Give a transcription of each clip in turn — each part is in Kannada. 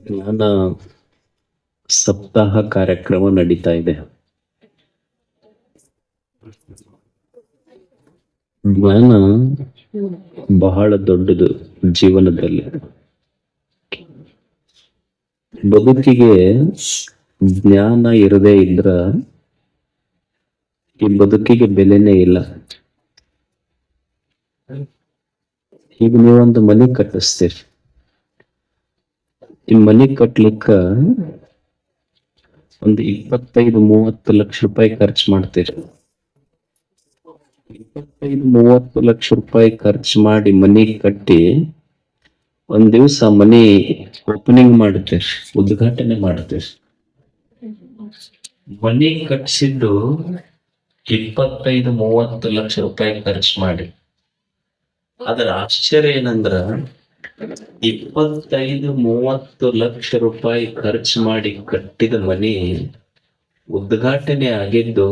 ಜ್ಞಾನ ಸಪ್ತಾಹ ಕಾರ್ಯಕ್ರಮ ನಡೀತಾ ಇದೆ. ಜ್ಞಾನ ಬಹಳ ದೊಡ್ಡದು ಜೀವನದಲ್ಲಿ. ಬದುಕಿಗೆ ಜ್ಞಾನ ಇರದೇ ಇದ್ರ ಈ ಬದುಕಿಗೆ ಬೆಲೆನೇ ಇಲ್ಲ. ಈಗ ನೀವೊಂದು ಮನೆ ಕಟ್ಟಿಸ್ತೀರಿ. ಈ ಮನೆ ಕಟ್ಲಿಕ್ಕ ಒಂದು 25-30 ಲಕ್ಷ ರೂಪಾಯಿ ಖರ್ಚು ಮಾಡ್ತೀರಿ. 25-30 ಲಕ್ಷ ರೂಪಾಯಿ ಖರ್ಚು ಮಾಡಿ ಮನೆ ಕಟ್ಟಿ ಒಂದ್ ದಿವ್ಸ ಮನೆ ಓಪನಿಂಗ್ ಮಾಡ್ತೀರಿ, ಉದ್ಘಾಟನೆ ಮಾಡ್ತೀರಿ. ಮನೆ ಕಟ್ಸಿದ್ದು 25-30 ಲಕ್ಷ ರೂಪಾಯಿ ಖರ್ಚು ಮಾಡಿ. ಅದರ ಆಶ್ಚರ್ಯ ಏನಂದ್ರ 25-30 ಲಕ್ಷ ರೂಪಾಯಿ ಖರ್ಚು ಮಾಡಿ ಕಟ್ಟಿದ ಮನೆ ಉದ್ಘಾಟನೆ ಆಗಿದ್ದು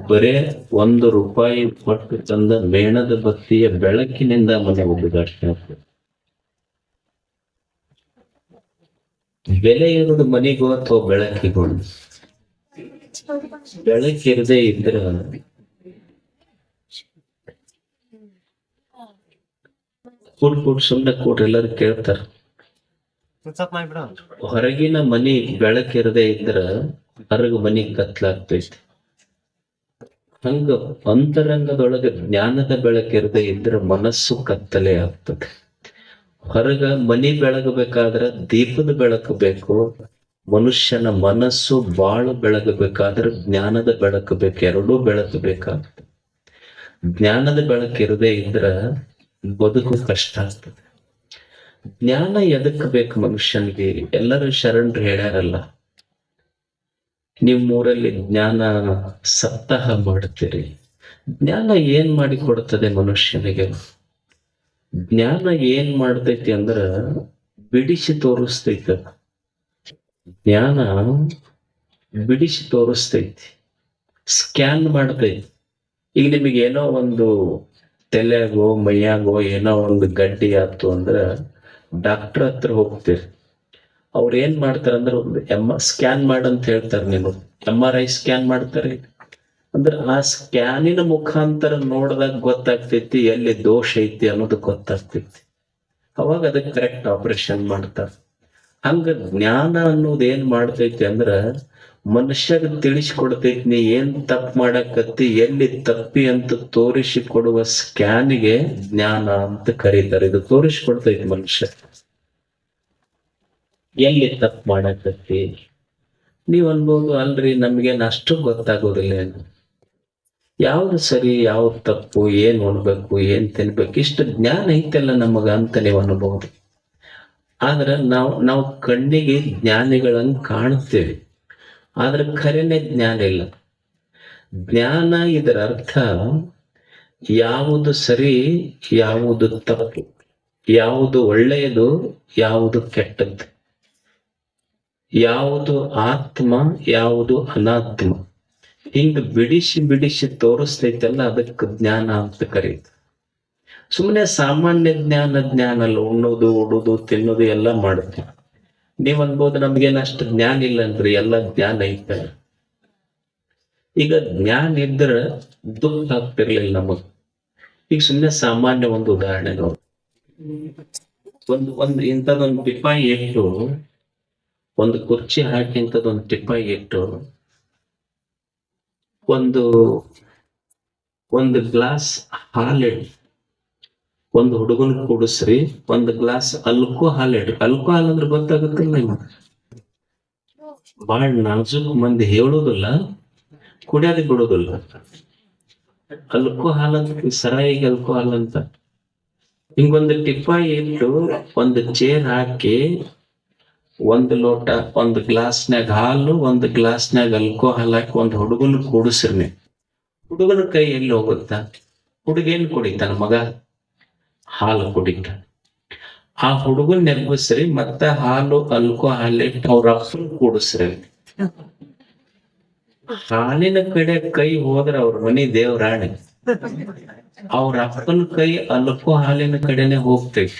ಬರೇ 1 ರೂಪಾಯಿ ಕೊಟ್ಟು ತಂದ ಮೇಣದ ಬತ್ತಿಯ ಬೆಳಕಿನಿಂದ ಮನೆ ಉದ್ಘಾಟನೆ ಆಗ್ತದೆ. ಬೆಲೆ ಇರೋದು ಮನೆಗೂ ಅಥವಾ ಬೆಳಕಿಗೂ? ಬೆಳಕಿರದೇ ಇದ್ರ ಕೂಡ್ ಸುಮ್ಮನೆ ಕೂಡ್ರಿ, ಎಲ್ಲರೂ ಕೇಳ್ತಾರ. ಹೊರಗಿನ ಮನಿ ಬೆಳಕಿರದೇ ಇದ್ರ ಹೊರಗ ಮನಿ ಕತ್ಲಾಗ್ತೈತಿ. ಹಂಗ ಅಂತರಂಗದೊಳಗ ಜ್ಞಾನದ ಬೆಳಕಿರದೇ ಇದ್ರ ಮನಸ್ಸು ಕತ್ತಲೆ ಆಗ್ತದೆ. ಹೊರಗ ಮನಿ ಬೆಳಗಬೇಕಾದ್ರ ದೀಪದ ಬೆಳಕು ಬೇಕು. ಮನುಷ್ಯನ ಮನಸ್ಸು ಬಾಳು ಬೆಳಗಬೇಕಾದ್ರೆ ಜ್ಞಾನದ ಬೆಳಕು ಬೇಕು. ಎರಡೂ ಬೆಳಕು ಬೇಕಾಗ್ತದೆ. ಜ್ಞಾನದ ಬೆಳಕಿರದೇ ಇದ್ರ ಬದುಕು ಕಷ್ಟ ಆಗ್ತದೆ. ಜ್ಞಾನ ಎದಕ್ ಬೇಕು ಮನುಷ್ಯನಿಗೆ? ಎಲ್ಲರೂ ಶರಣರು ಹೇಳ್ಯಾರಲ್ಲ, ನೀವು ಊರಲ್ಲಿ ಜ್ಞಾನ ಸಪ್ತಾಹ ಮಾಡ್ತೀರಿ. ಜ್ಞಾನ ಏನ್ ಮಾಡಿ ಕೊಡ್ತದೆ ಮನುಷ್ಯನಿಗೆ? ಜ್ಞಾನ ಏನ್ ಮಾಡ್ತೈತಿ ಅಂದ್ರ ಬಿಡಿಸಿ ತೋರಿಸ್ತೈತ. ಜ್ಞಾನ ಬಿಡಿಸಿ ತೋರಿಸ್ತೈತಿ, ಸ್ಕ್ಯಾನ್ ಮಾಡ್ತೈತಿ. ಈಗ ನಿಮಗೆ ಏನೋ ಒಂದು ತಲೆಯಾಗೋ ಮೈಯಾಗೋ ಏನೋ ಒಂದು ಗಡ್ಡಿ ಆಯ್ತು ಅಂದ್ರ ಡಾಕ್ಟರ್ ಹತ್ರ ಹೋಗ್ತೀರಿ. ಅವ್ರು ಏನ್ ಮಾಡ್ತಾರಂದ್ರೆ ಒಂದು ಸ್ಕ್ಯಾನ್ ಮಾಡಂತ ಹೇಳ್ತಾರೆ. ನೀವು MRI ಸ್ಕ್ಯಾನ್ ಮಾಡ್ತಾರೆ ಅಂದ್ರೆ ಆ ಸ್ಕ್ಯಾನಿನ ಮುಖಾಂತರ ನೋಡಿದಾಗ ಗೊತ್ತಾಗ್ತೈತಿ ಎಲ್ಲಿ ದೋಷ ಐತಿ ಅನ್ನೋದು ಗೊತ್ತಾಗ್ತೈತಿ. ಅವಾಗ ಅದಕ್ಕೆ ಕರೆಕ್ಟ್ ಆಪರೇಷನ್ ಮಾಡ್ತಾರೆ. ಹಂಗ ಜ್ಞಾನ ಅನ್ನೋದು ಏನ್ ಮಾಡ್ತೈತಿ ಅಂದ್ರ ಮನುಷ್ಯಗ ತಿಳಿಸ್ಕೊಡ್ತೈತಿ, ನೀ ಏನ್ ತಪ್ಪು ಮಾಡಕತ್ತಿ, ಎಲ್ಲಿ ತಪ್ಪಿ ಅಂತ ತೋರಿಸಿ ಕೊಡುವ ಸ್ಕ್ಯಾನಿಗೆ ಜ್ಞಾನ ಅಂತ ಕರೀತಾರೆ. ಇದು ತೋರಿಸ್ಕೊಡ್ತೈತಿ ಮನುಷ್ಯ ಎಲ್ಲಿ ತಪ್ಪು ಮಾಡಕತ್ತಿ. ನೀವ್ ಅನ್ಬೋದು, ಅಲ್ರಿ ನಮ್ಗೇನ್ ಅಷ್ಟು ಗೊತ್ತಾಗೋದಿಲ್ಲ, ಯಾವ್ದು ಸರಿ ಯಾವ್ದು ತಪ್ಪು, ಏನ್ ಉಣ್ಬೇಕು ಏನ್ ತಿನ್ಬೇಕು, ಇಷ್ಟು ಜ್ಞಾನ ಐತೆಲ್ಲ ನಮಗ ಅಂತ ನೀವು ಅನ್ಬಹುದು. ಆದ್ರೆ ನಾವು ಕಣ್ಣಿಗೆ ಜ್ಞಾನಿಗಳನ್ನ ಕಾಣುತ್ತೇವೆ, ಆದ್ರೆ ಖರೇನೆ ಜ್ಞಾನ ಇಲ್ಲ. ಜ್ಞಾನ ಇದರ ಅರ್ಥ ಯಾವುದು ಸರಿ ಯಾವುದು ತಪ್ಪು, ಯಾವುದು ಒಳ್ಳೆಯದು ಯಾವುದು ಕೆಟ್ಟದ್ದು, ಯಾವುದು ಆತ್ಮ ಯಾವುದು ಅನಾತ್ಮ, ಹಿಂಗ ಬಿಡಿಸಿ ಬಿಡಿಸಿ ತೋರಿಸ್ತೈತಲ್ಲ, ಅದಕ್ಕೆ ಜ್ಞಾನ ಅಂತ ಕರೀತ. ಸುಮ್ಮನೆ ಸಾಮಾನ್ಯ ಜ್ಞಾನ ಅಲ್ಲ. ಉಣ್ಣೋದು ಉಡೋದು ತಿನ್ನೋದು ಎಲ್ಲ ಮಾಡುತ್ತೆ. ನೀವ್ ಅನ್ಬೋದು ನಮ್ಗೇನ ಅಷ್ಟು ಜ್ಞಾನ ಇಲ್ಲ ಅಂದ್ರಿ, ಎಲ್ಲ ಜ್ಞಾನ ಐತೆ. ಈಗ ಜ್ಞಾನ ಇದ್ರ ದುಃಖ ಆಗ್ತಿರ್ಲಿಲ್ಲ ನಮಗ್. ಈಗ ಸುಮ್ಮನೆ ಸಾಮಾನ್ಯ ಒಂದು ಉದಾಹರಣೆ ನೋಡಿ. ಒಂದು ಇಂಥದೊಂದು ಟಿಪಾಯಿ ಇಟ್ಟು, ಒಂದು ಕುರ್ಚಿ ಹಾಕಿ ಇಂಥದೊಂದು ಟಿಪಾಯಿ ಇಟ್ಟು ಒಂದು ಗ್ಲಾಸ್ ಹಾಲಿಡಿ ಒಂದು ಹುಡುಗನ್ ಕೂಡಿಸ್ರಿ, ಒಂದು ಗ್ಲಾಸ್ ಅಲ್ಕೋ ಹಾಲಿಡ್ರಿ. ಅಲ್ಕೋ ಹಾಲ್ ಅಂದ್ರೆ ಗೊತ್ತಾಗುತ್ತಿಲ್ಲ ನಿಮ್ಗೆ, ಬಾಳ ನಾಜೂಕ್ ಮಂದಿ ಹೇಳುದಿಲ್ಲ, ಕುಡಿಯೋದು ಬಿಡೋದಿಲ್ಲ. ಅಲ್ಕೋ ಹಾಲ್ ಅಂತ ಸರಾಯಿಗೆ ಅಲ್ಕೋ ಹಾಲ್ ಅಂತ. ಹಿಂಗೊಂದು ಟಿಪಾಯಿ ಇಟ್ಟು ಒಂದು ಚೇರ್ ಹಾಕಿ ಒಂದು ಲೋಟ ಒಂದು ಗ್ಲಾಸ್ನಾಗ ಹಾಲು ಒಂದು ಗ್ಲಾಸ್ನಾಗ ಅಲ್ಕೋಹಾಲ್ ಹಾಕಿ ಒಂದು ಹುಡುಗನ ಕೂಡಿಸ್ರಿ. ಹುಡುಗನ ಕೈ ಎಲ್ಲಿ ಹೋಗುತ್ತ? ಹುಡುಗೇನ್ ಕುಡಿತಾನ? ಮಗ ಹಾಲು ಕುಡಿತ. ಆ ಹುಡುಗನ್ ನೆನಪಿಸ್ರಿ, ಮತ್ತೆ ಹಾಲು ಅಲ್ಕೋಹಾಲ್ ಇಟ್ಟು ಅವ್ರ ಅಪ್ಪನ ಕೂಡಿಸ್ರಿ. ಹಾಲಿನ ಕಡೆ ಕೈ ಹೋದ್ರ ಅವ್ರ ಮನಿ ದೇವ್ರಾಣಿ, ಅವ್ರ ಅಪ್ಪನ ಕೈ ಅಲ್ಕೋ ಹಾಲಿನ ಕಡೆನೆ ಹೋಗ್ತೈತಿ.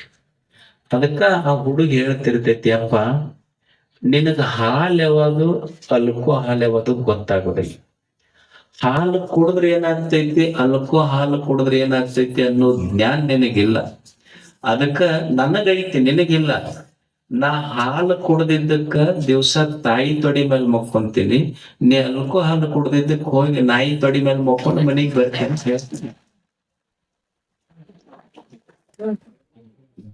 ಅದಕ್ಕ ಆ ಹುಡುಗಿ ಹೇಳ್ತಿರ್ತೈತಿ, ಅಪ್ಪ ನಿನಗ ಹಾಲ್ ಯಾವುದು ಅಲ್ಕೋ ಹಾಲ್ ಯಾವುದು ಗೊತ್ತಾಗೋದಿಲ್ಲ. ಹಾಲು ಕುಡಿದ್ರೆ ಏನಾಗ್ತೈತಿ, ಅಲ್ಕೋ ಹಾಲು ಕುಡಿದ್ರೆ ಏನಾಗ್ತೈತಿ ಅನ್ನೋ ಜ್ಞಾನ ನಿನಗಿಲ್ಲ. ಅದಕ್ಕ ನನಗೈತಿ, ನಿನಗಿಲ್ಲ. ನಾ ಹಾಲು ಕುಡ್ದಿದ್ದಕ್ಕ ದಿವ್ಸ ತಾಯಿ ತೊಡಿ ಮೇಲೆ ಮಕ್ಕೊಂತೀನಿ, ನೀ ಅಲ್ಕೋ ಹಾಲು ಕುಡ್ದಿದ್ದಕ್ಕೆ ಹೋಗಿ ನಾಯಿ ತೊಡಿ ಮೇಲೆ ಮಕ್ಕೊಂಡು ಮನೆಗ್ ಬರ್ತೀನಿ ಅಂತ ಹೇಳ್ತೀನಿ.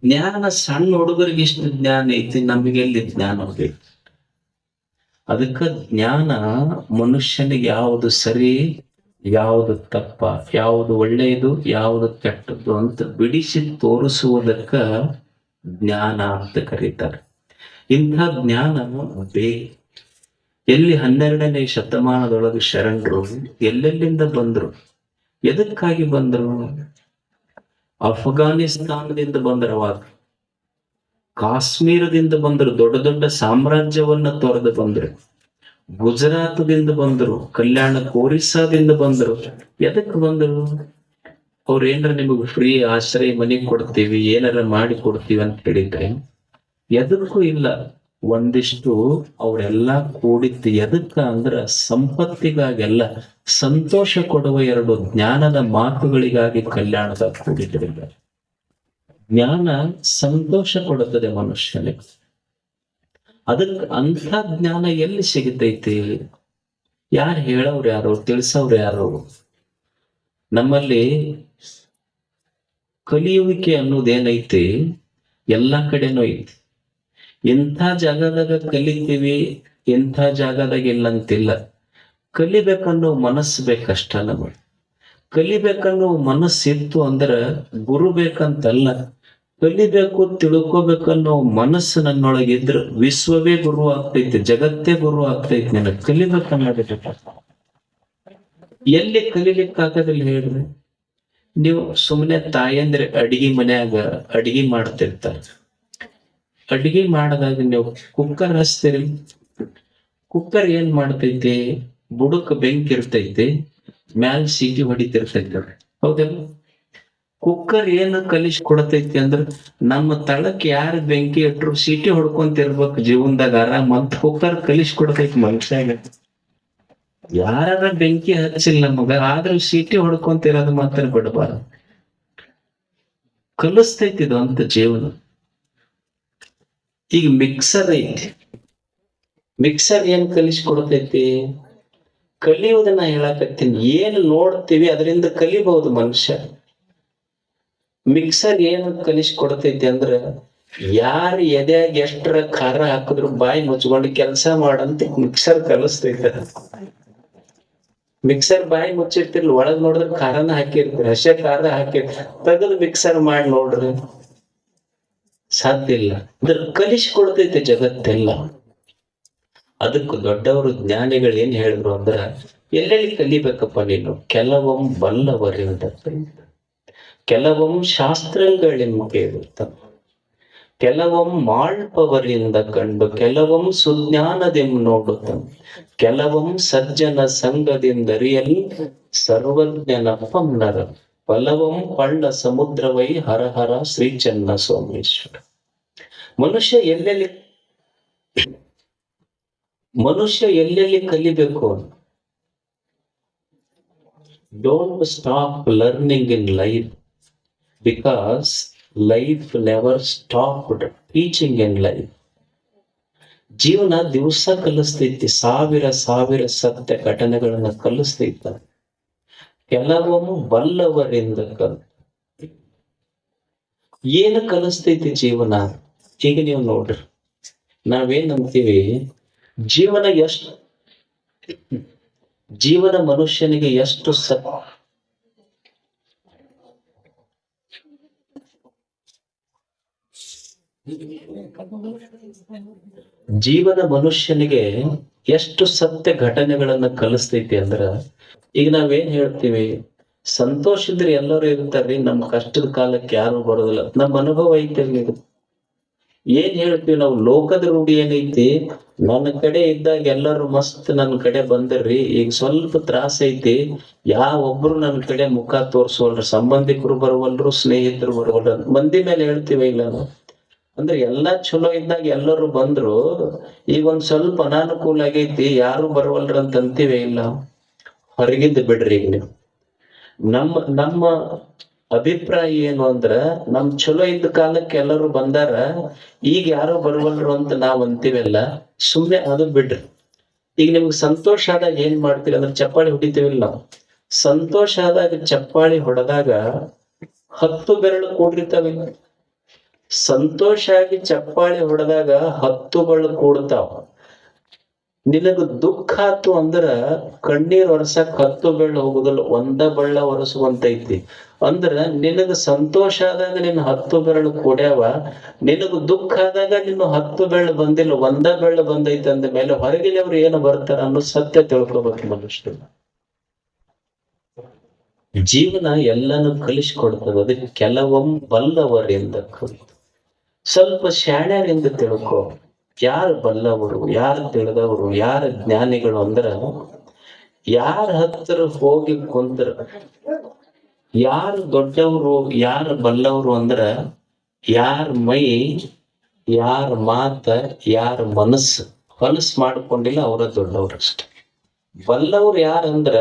ಜ್ಞಾನ ಸಣ್ಣ ಹುಡುಗರಿಗೆ ಇಷ್ಟು ಜ್ಞಾನ ಐತಿ, ನಮಗೆ ಎಲ್ಲಿ ಜ್ಞಾನ ಬೇಕು? ಅದಕ್ಕ ಜ್ಞಾನ ಮನುಷ್ಯನಿಗೆ ಯಾವುದು ಸರಿ, ಯಾವುದು ತಪ್ಪ, ಯಾವುದು ಒಳ್ಳೆಯದು, ಯಾವುದು ಕೆಟ್ಟದ್ದು ಅಂತ ಬಿಡಿಸಿ ತೋರಿಸುವುದಕ್ಕ ಜ್ಞಾನ ಅಂತ ಕರೀತಾರೆ. ಇಂಥ ಜ್ಞಾನ ಬೇಕು. ಎಲ್ಲಿ 12ನೇ ಶತಮಾನದೊಳಗೆ ಶರಣರು ಎಲ್ಲೆಲ್ಲಿಂದ ಬಂದ್ರು, ಎದಕ್ಕಾಗಿ ಬಂದ್ರು? ಅಫ್ಘಾನಿಸ್ತಾನದಿಂದ ಬಂದ್ರು, ಅವಾಗ ಕಾಶ್ಮೀರದಿಂದ ಬಂದರು, ದೊಡ್ಡ ದೊಡ್ಡ ಸಾಮ್ರಾಜ್ಯವನ್ನ ತೊರೆದು ಬಂದ್ರು. ಗುಜರಾತದಿಂದ ಬಂದರು, ಕಲ್ಯಾಣ ಒರಿಸ್ಸಾದಿಂದ ಬಂದರು. ಎದಕ್ ಬಂದರು? ಅವ್ರ ಏನಾರ ನಿಮಗ್ ಫ್ರೀ ಆಶ್ರಯ ಮನೆ ಕೊಡ್ತೀವಿ, ಏನಾರ ಮಾಡಿ ಕೊಡ್ತೀವಿ ಅಂತ ಹೇಳಿದ್ರೆ ಎದಕ್ಕೂ ಇಲ್ಲ. ಒಂದಿಷ್ಟು ಅವರೆಲ್ಲಾ ಕೂಡಿತ್ತು ಎದಕ್ಕ ಅಂದ್ರ ಸಂಪತ್ತಿಗಾಗೆಲ್ಲ, ಸಂತೋಷ ಕೊಡುವ 2 ಜ್ಞಾನದ ಮಾತುಗಳಿಗಾಗಿ ಕಲ್ಯಾಣದ ಕೂಡಿದ್ರಿಂದ. ಜ್ಞಾನ ಸಂತೋಷ ಕೊಡುತ್ತದೆ ಮನುಷ್ಯನಿಗೆ. ಅದಕ್ಕೆ ಅಂಥ ಜ್ಞಾನ ಎಲ್ಲಿ ಸಿಗತೈತಿ? ಯಾರು ಹೇಳೋರು ಯಾರು, ತಿಳಿಸೋರು ಯಾರು? ನಮ್ಮಲ್ಲಿ ಕಲಿಯುವಿಕೆ ಅನ್ನೋದೇನೈತಿ ಎಲ್ಲಾ ಕಡೆನೂ ಐತಿ. ಇಂಥ ಜಾಗದಾಗ ಕಲಿತೀವಿ, ಇಂಥ ಜಾಗದಾಗ ಇಲ್ಲಂತಿಲ್ಲ. ಕಲಿಬೇಕನ್ನೋ ಮನಸ್ಸು ಬೇಕಷ್ಟ. ನಮಗೆ ಕಲಿಬೇಕನ್ನೋ ಮನಸ್ಸಿತ್ತು ಅಂದ್ರ ಗುರು ಬೇಕಂತಲ್ಲ. ಕಲಿಬೇಕು, ತಿಳ್ಕೋಬೇಕನ್ನೋ ಮನಸ್ಸು ನನ್ನೊಳಗಿದ್ರ ವಿಶ್ವವೇ ಗುರು ಆಗ್ತೈತಿ, ಜಗತ್ತೇ ಗುರು ಆಗ್ತೈತಿ. ನನಗೆ ಕಲಿಬೇಕನ್ನೋದಕ್ಕೆ ಎಲ್ಲಿ ಕಲಿಲಿಕ್ಕಾಗದಿಲ್ಲ ಹೇಳ್ರಿ? ನೀವು ಸುಮ್ಮನೆ ತಾಯಂದ್ರೆ ಅಡಿಗೆ ಮನ್ಯಾಗ ಅಡಿಗೆ ಮಾಡ್ತಿರ್ತಾರೆ. ಅಡಿಗೆ ಮಾಡದಾಗ ನೀವು ಕುಕ್ಕರ್ ಹಚ್ತೀರಿ. ಕುಕ್ಕರ್ ಏನ್ ಮಾಡ್ತೈತಿ? ಬುಡಕ್ ಬೆಂಕಿ ಇರ್ತೈತಿ, ಮ್ಯಾಲ ಸೀಟಿ ಹೊಡಿತಿರ್ತೈತಿ. ಹೌದಲ್ಲ? ಕುಕ್ಕರ್ ಏನು ಕಲಿಸಿ ಕೊಡ್ತೈತಿ ಅಂದ್ರ ನಮ್ಮ ತಳಕ್ ಯಾರ ಬೆಂಕಿ ಇಟ್ರು ಸೀಟಿ ಹೊಡ್ಕೊಂತಿರ್ಬೇಕು ಜೀವನದಾಗ ಆರಾಮ್ ಅಂತ ಕುಕ್ಕರ್ ಕಲಿಸಿ ಕೊಡ್ತೈತಿ ಮನುಷ್ಯಾಗ. ಯಾರ ಬೆಂಕಿ ಹಚ್ಚಿಲ್ಲ ನಮಗ, ಆದ್ರೂ ಸೀಟಿ ಹೊಡ್ಕೊಂತಿರೋದು ಮಾತ್ರ ಬಿಡಬಾರದು. ಕಲಿಸ್ತೈತಿದು ಅಂತ ಜೀವನ. ಈಗ ಮಿಕ್ಸರ್ ಐತಿ, ಮಿಕ್ಸರ್ ಏನ್ ಕಲಿಸಿ ಕೊಡ್ತೈತಿ? ಕಲಿಯುವುದನ್ನ ಹೇಳಕತ್ತೀನಿ. ಏನ್ ನೋಡ್ತೀವಿ ಅದರಿಂದ ಕಲಿಬಹುದು ಮನುಷ್ಯ. ಮಿಕ್ಸರ್ ಏನ್ ಕಲಿಸಿ ಕೊಡ್ತೈತಿ ಅಂದ್ರ ಯಾರ ಎದ್ಯಾಗ ಎಷ್ಟರ ಖಾರ ಹಾಕಿದ್ರು ಬಾಯಿ ಮುಚ್ಕೊಂಡು ಕೆಲಸ ಮಾಡಂತ ಮಿಕ್ಸರ್ ಕಲಿಸ್ತೈತೆ. ಮಿಕ್ಸರ್ ಬಾಯಿ ಮುಚ್ಚಿರ್ತಿರ್ಲಿ, ಒಳಗ್ ನೋಡಿದ್ರೆ ಖಾರನ ಹಾಕಿರ್ತೀರಿ, ಹಸೆ ಖಾರ ಹಾಕಿರ್ತೀರಿ, ತೆಗೆದು ಮಿಕ್ಸರ್ ಮಾಡಿ ನೋಡ್ರಿ, ಸಾಧ್ಯ ಇಲ್ಲ. ಅದ್ರ ಕಲಿಸಿಕೊಡ್ತೈತೆ ಜಗತ್ತೆಲ್ಲ. ಅದಕ್ಕೂ ದೊಡ್ಡವರು ಜ್ಞಾನಿಗಳು ಏನ್ ಹೇಳಿದ್ರು ಅಂದ್ರ, ಎಲ್ಲೆಲ್ಲಿ ಕಲಿಬೇಕಪ್ಪ ನೀನು? ಕೆಲವೊಮ್ಮೆ ಬಲ್ಲವರಿಂದ, ಕೆಲವೊಮ್ಮೆ ಶಾಸ್ತ್ರಗಳಿಂದ ಕೇಳುತ್ತ, ಕೆಲವೊಮ್ಮೆ ಮಾಳ್ಪವರಿಂದ ಕಂಡು, ಕೆಲವೊಮ್ಮೆ ಸುಜ್ಞಾನದೆಂದು ನೋಡುತ್ತ, ಕೆಲವೊಮ್ಮೆ ಸಜ್ಜನ ಸಂಘದಿಂದರಿಯಲಿ ಸರ್ವಜ್ಞನ ಪನ್ನರ, ಫಲವಂ ಪಳ್ಳ ಸಮುದ್ರವೈ ಹರಹರ ಶ್ರೀ ಚನ್ನ ಸೋಮೇಶ್ವರ. ಮನುಷ್ಯ ಎಲ್ಲೆಲ್ಲಿ ಕಲಿಬೇಕು? Don't stop learning in life, because life never stopped teaching in life. ಜೀವನ ದಿವಸ ಕಲಿಸ್ತೈತಿ, ಸಾವಿರ ಸತ್ಯ ಘಟನೆಗಳನ್ನ ಕಲಿಸ್ತೈತ. ಕೆಲವೊಮ್ಮೆ ಬಲ್ಲವರಿಂದ ಏನು ಕಲಿಸ್ತೈತಿ ಜೀವನ? ಈಗ ನೀವು ನೋಡ್ರಿ, ನಾವೇನ್ ಅಂತೀವಿ, ಜೀವನ ಮನುಷ್ಯನಿಗೆ ಎಷ್ಟು ಜೀವನ ಮನುಷ್ಯನಿಗೆ ಎಷ್ಟು ಸತ್ಯ ಘಟನೆಗಳನ್ನ ಕಲಿಸ್ತೈತಿ ಅಂದ್ರ, ಈಗ ನಾವೇನ್ ಹೇಳ್ತೀವಿ, ಸಂತೋಷ ಇದ್ರೆ ಎಲ್ಲರೂ ಇರ್ತಾರ್ರಿ, ನಮ್ ಕಷ್ಟದ ಕಾಲಕ್ಕೆ ಯಾರು ಬರೋದಿಲ್ಲ. ನಮ್ ಅನುಭವ ಐತಿ. ಏನ್ ಹೇಳ್ತೀವಿ ನಾವು? ಲೋಕದ ರೂಢಿ ಏನೈತಿ, ನನ್ನ ಕಡೆ ಇದ್ದಾಗ ಎಲ್ಲರೂ ಮಸ್ತ್ ನನ್ನ ಕಡೆ ಬಂದರ್ರಿ, ಈಗ ಸ್ವಲ್ಪ ತ್ರಾಸ ಐತಿ, ಒಬ್ರು ನನ್ನ ಕಡೆ ಮುಖ ತೋರ್ಸೋಲ್ರು, ಸಂಬಂಧಿಕರು ಬರುವಲ್ರು, ಸ್ನೇಹಿತರು ಬರುವಲ್ರು, ಮಂದಿ ಮೇಲೆ ಹೇಳ್ತೀವಿ ಇಲ್ಲ ನಾವು. ಅಂದ್ರೆ ಎಲ್ಲಾ ಚಲೋ ಇದ್ದಾಗ ಎಲ್ಲರೂ ಬಂದ್ರು, ಈಗ ಒಂದ್ ಸ್ವಲ್ಪ ಅನಾನುಕೂಲ ಆಗೈತಿ ಯಾರು ಬರವಲ್ರ ಅಂತ ಅಂತೀವಿ ಇಲ್ಲ. ಹೊರಗಿದ್ದು ಬಿಡ್ರಿ ಈಗ ನೀವು. ನಮ್ಮ ಅಭಿಪ್ರಾಯ ಏನು ಅಂದ್ರ, ನಮ್ ಚಲೋ ಇದ್ದ ಕಾಲಕ್ಕೆ ಎಲ್ಲರೂ ಬಂದಾರ, ಈಗ ಯಾರು ಬರವಲ್ರು ಅಂತ ನಾವ್ ಅಂತೀವಲ್ಲ, ಸುಮ್ನೆ ಅದು ಬಿಡ್ರಿ. ಈಗ ನಿಮ್ಗೆ ಸಂತೋಷ ಆದಾಗ ಏನ್ ಮಾಡ್ತೀರಿ ಅಂದ್ರೆ ಚಪ್ಪಾಳಿ ಹೊಡಿತೀವಿಲ್ಲ ನಾವು. ಸಂತೋಷ ಆದಾಗ ಚಪ್ಪಾಳಿ ಹೊಡೆದಾಗ 10 ಬೆರಳು ಕೂಡಿರ್ತಾವಿಲ್ಲ. ಸಂತೋಷ ಆಗಿ ಚಪ್ಪಾಳಿ ಹೊಡೆದಾಗ 10 ಬೆರಳು ಕೂಡ್ತಾವ. ನಿನಗ ದುಃಖ ಆತು ಅಂದ್ರ ಕಣ್ಣೀರ್ ಒರೆಸಕ್ 10 ಬೆಳ್ಳು ಹೋಗುದಿಲ್ಲ, ಒಂದ ಬಳ್ಳ ಒರೆಸುವಂತೈತಿ. ಅಂದ್ರ ನಿನಗ ಸಂತೋಷ ಆದಾಗ ನಿನ್ನ 10 ಬೆರಳು ಕೂಡ್ಯಾವ, ನಿನಗ ದುಃಖ ಆದಾಗ ನಿನ್ನ 10 ಬೆಳ್ಳು ಬಂದಿಲ್ಲ, ಒಂದ ಬೆಳ್ಳು ಬಂದೈತಿ ಅಂದ ಮೇಲೆ ಹೊರಗಿನವ್ರು ಏನು ಬರ್ತಾರ ಅನ್ನೋ ಸತ್ಯ ತಿಳ್ಕೊಬೇಕು ಮನುಷ್ಯರು. ಜೀವನ ಎಲ್ಲಾನು ಕಲಿಸ್ಕೊಡ್ತದ. ಅದಕ್ಕೆ ಕೆಲವೊಮ್ಮೆ ಬಲ್ಲವರಿಂದ ಕಲಿತು, ಸ್ವಲ್ಪ ಶಾಣ್ಯರಿಂದ ತಿಳ್ಕೊ. ಯಾರು ಬಲ್ಲವರು, ಯಾರು ತಿಳಿದವರು, ಯಾರು ಜ್ಞಾನಿಗಳು ಅಂದ್ರ, ಯಾರ ಹತ್ತಿರ ಹೋಗಿ ಕುಂತ್ರ, ಯಾರು ದೊಡ್ಡವರು, ಯಾರು ಬಲ್ಲವರು ಅಂದ್ರ, ಯಾರ ಮೈ, ಯಾರ ಮಾತ, ಯಾರ ಮನಸ್ಸು ಹೊಲಸು ಮಾಡ್ಕೊಂಡಿಲ್ಲ ಅವರ ದೊಡ್ಡವ್ರಷ್ಟೆ. ಬಲ್ಲವ್ರು ಯಾರಂದ್ರ,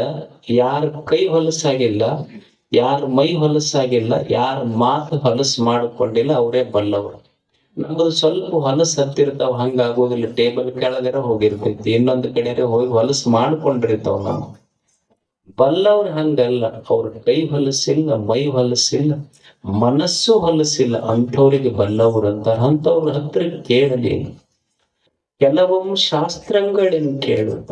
ಯಾರ ಕೈ ಹೊಲಸಾಗಿಲ್ಲ, ಯಾರ ಮೈ ಹೊಲಸಾಗಿಲ್ಲ, ಯಾರ ಮಾತು ಹೊಲಸು ಮಾಡ್ಕೊಂಡಿಲ್ಲ ಅವರೇ ಬಲ್ಲವರು. ನಮ್ದು ಸ್ವಲ್ಪ ಹೊಲಸು ಹತ್ತಿರ್ತಾವ, ಹಂಗಾಗೋದಿಲ್ಲ. ಟೇಬಲ್ ಕೆಳಗರ ಹೋಗಿರ್ತೈತಿ, ಇನ್ನೊಂದು ಕಡೆ ಹೋಗಿ ಹೊಲಸು ಮಾಡ್ಕೊಂಡಿರ್ತಾವ. ನಾವು ಬಲ್ಲವ್ರು ಹಂಗಲ್ಲ. ಅವ್ರ ಕೈ ಹೊಲಸಿಲ್ಲ, ಮೈ ಹೊಲಸಿಲ್ಲ, ಮನಸ್ಸು ಹೊಲಸಿಲ್ಲ, ಅಂಥವ್ರಿಗೆ ಬಲ್ಲವ್ರು ಅಂತಾರ. ಅಂಥವ್ರ ಹತ್ರ ಕೇಳಲಿ. ಕೆಲವೊಮ್ಮೆ ಶಾಸ್ತ್ರಗಳೇನು ಕೇಳುತ್ತ,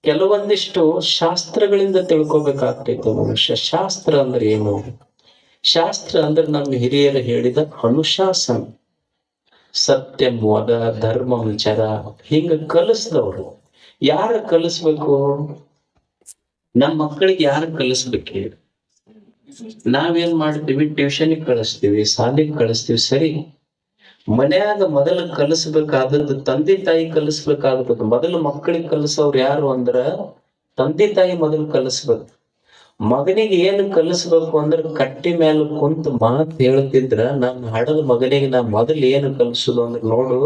ಕೆಲವೊಂದಿಷ್ಟು ಶಾಸ್ತ್ರಗಳಿಂದ ತಿಳ್ಕೊಬೇಕಾಗ್ತೈತೆ ಮನುಷ್ಯ. ಶಾಸ್ತ್ರ ಅಂದ್ರೆ ಏನು? ಶಾಸ್ತ್ರ ಅಂದ್ರೆ ನಮ್ಮ ಹಿರಿಯರು ಹೇಳಿದ ಅನುಶಾಸನ. ಸತ್ಯಂ ವದ ಧರ್ಮಂ ಚರ, ಹಿಂಗ ಕಲಿಸಿದವರು. ಯಾರು ಕಲಿಸ್ಬೇಕು? ನಮ್ಮ ಮಕ್ಕಳಿಗೆ ಯಾರು ಕಲಿಸ್ಬೇಕು? ನಾವೇನ್ ಮಾಡ್ತೀವಿ? ಟ್ಯೂಷನ್ಗೆ ಕಳಿಸ್ತೀವಿ, ಶಾಲೆಗೆ ಕಳಿಸ್ತೀವಿ, ಸರಿ. ಮನ್ಯಾಗ ಮೊದಲು ಕಲಿಸ್ಬೇಕಾದದ್ದು ತಂದೆ ತಾಯಿ ಕಲಿಸ್ಬೇಕಾಗ್ತದ. ಮೊದಲು ಮಕ್ಕಳಿಗೆ ಕಲಿಸೋರು ಯಾರು ಅಂದ್ರ ತಂದೆ ತಾಯಿ ಮೊದಲು ಕಲಿಸ್ಬೇಕು. ಮಗನಿಗೆ ಏನು ಕಲಿಸ್ಬೇಕು ಅಂದ್ರೆ ಕಟ್ಟಿ ಮೇಲೆ ಕುಂತು ಮಾತು ಹೇಳ್ತಿದ್ರ ನಮ್ಮ ಹಡದ ಮಗನಿಗೆ ನಾ ಮೊದಲು ಏನು ಕಲಿಸುದು ಅಂದ್ರೆ, ನೋಡು,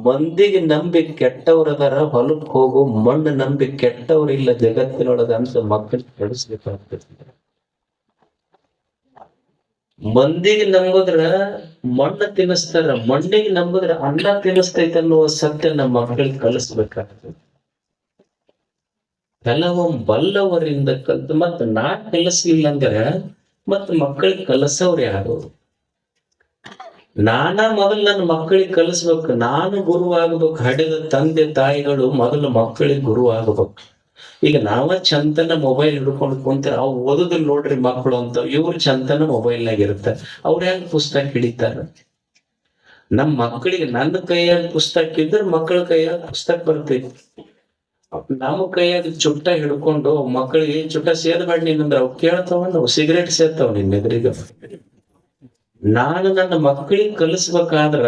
ಮಂದಿಗೆ ನಂಬಿ ಕೆಟ್ಟವ್ರದಾರ, ಹೊಲಕ್ ಹೋಗು, ಮಣ್ಣು ನಂಬಿ ಕೆಟ್ಟವ್ರಿಲ್ಲ ಜಗತ್ತಿನೊಳಗ ಅಂತ ಮಕ್ಕಳಿಗೆ ಕಲಿಸ್ಬೇಕಾಗ್ತದೆ. ಮಂದಿಗೆ ನಂಬುದ್ರ ಮಣ್ಣು ತಿನ್ನಿಸ್ತಾರ, ಮಣ್ಣಿಗೆ ನಂಬುದ್ರ ಅನ್ನ ತಿನ್ನಿಸ್ತೈತೆ ಅನ್ನುವ ಸತ್ಯ ನಮ್ಮ ಮಕ್ಕಳಿಗೆ ಕಲಿಸ್ಬೇಕಾಗ್ತದೆ. ಕೆಲವೊಮ್ಮೆ ಬಲ್ಲವರಿಂದ ಕಲ್ತು ಮತ್ ನಾ ಕಲಿಸ್ಲಿಲ್ಲ ಅಂದ್ರೆ ಮತ್ ಮಕ್ಕಳಿಗೆ ಕಲಿಸೋರು ಯಾರು? ಮೊದಲು ನನ್ನ ಮಕ್ಕಳಿಗೆ ಕಲಿಸ್ಬೇಕು. ನಾನು ಗುರು ಆಗ್ಬೇಕು. ಹಡೆದ ತಂದೆ ತಾಯಿಗಳು ಮೊದಲು ಮಕ್ಕಳಿಗೆ ಗುರು ಆಗ್ಬೇಕು. ಈಗ ನಾವ ಚಂತನ ಮೊಬೈಲ್ ಹಿಡ್ಕೊಂಡು ಕುಂತ ಅವ್ ಓದುದಿಲ್ಲ ನೋಡ್ರಿ ಮಕ್ಕಳು ಅಂತ, ಇವ್ರು ಚಂತನ ಮೊಬೈಲ್ನಾಗ ಇರ್ತಾರೆ. ಅವ್ರ ಹೆಂಗ್ ಪುಸ್ತಕ ಹಿಡಿತಾರ? ನಮ್ ಮಕ್ಕಳಿಗೆ ನನ್ನ ಕೈಯಾಗ ಪುಸ್ತಕ ಇದ್ರೆ ಮಕ್ಕಳ ಕೈಯಾಗ ಪುಸ್ತಕ ಬರ್ತೈತಿ. ನಮ್ಮ ಕೈಯಾಗ ಚುಟ್ಟ ಹಿಡ್ಕೊಂಡು ಮಕ್ಕಳಿಗೆ ಚುಟ್ಟ ಸೇರ್ಬೇಡ ನೀನಂದ್ರ ಅವ್ ಕೇಳ್ತಾವ, ನಾವು ಸಿಗರೇಟ್ ಸೇರ್ತಾವ ನಿನ್ನ ಎದುರಿಗೆ. ನಾನು ನನ್ನ ಮಕ್ಕಳಿಗೆ ಕಲಿಸ್ಬೇಕಾದ್ರ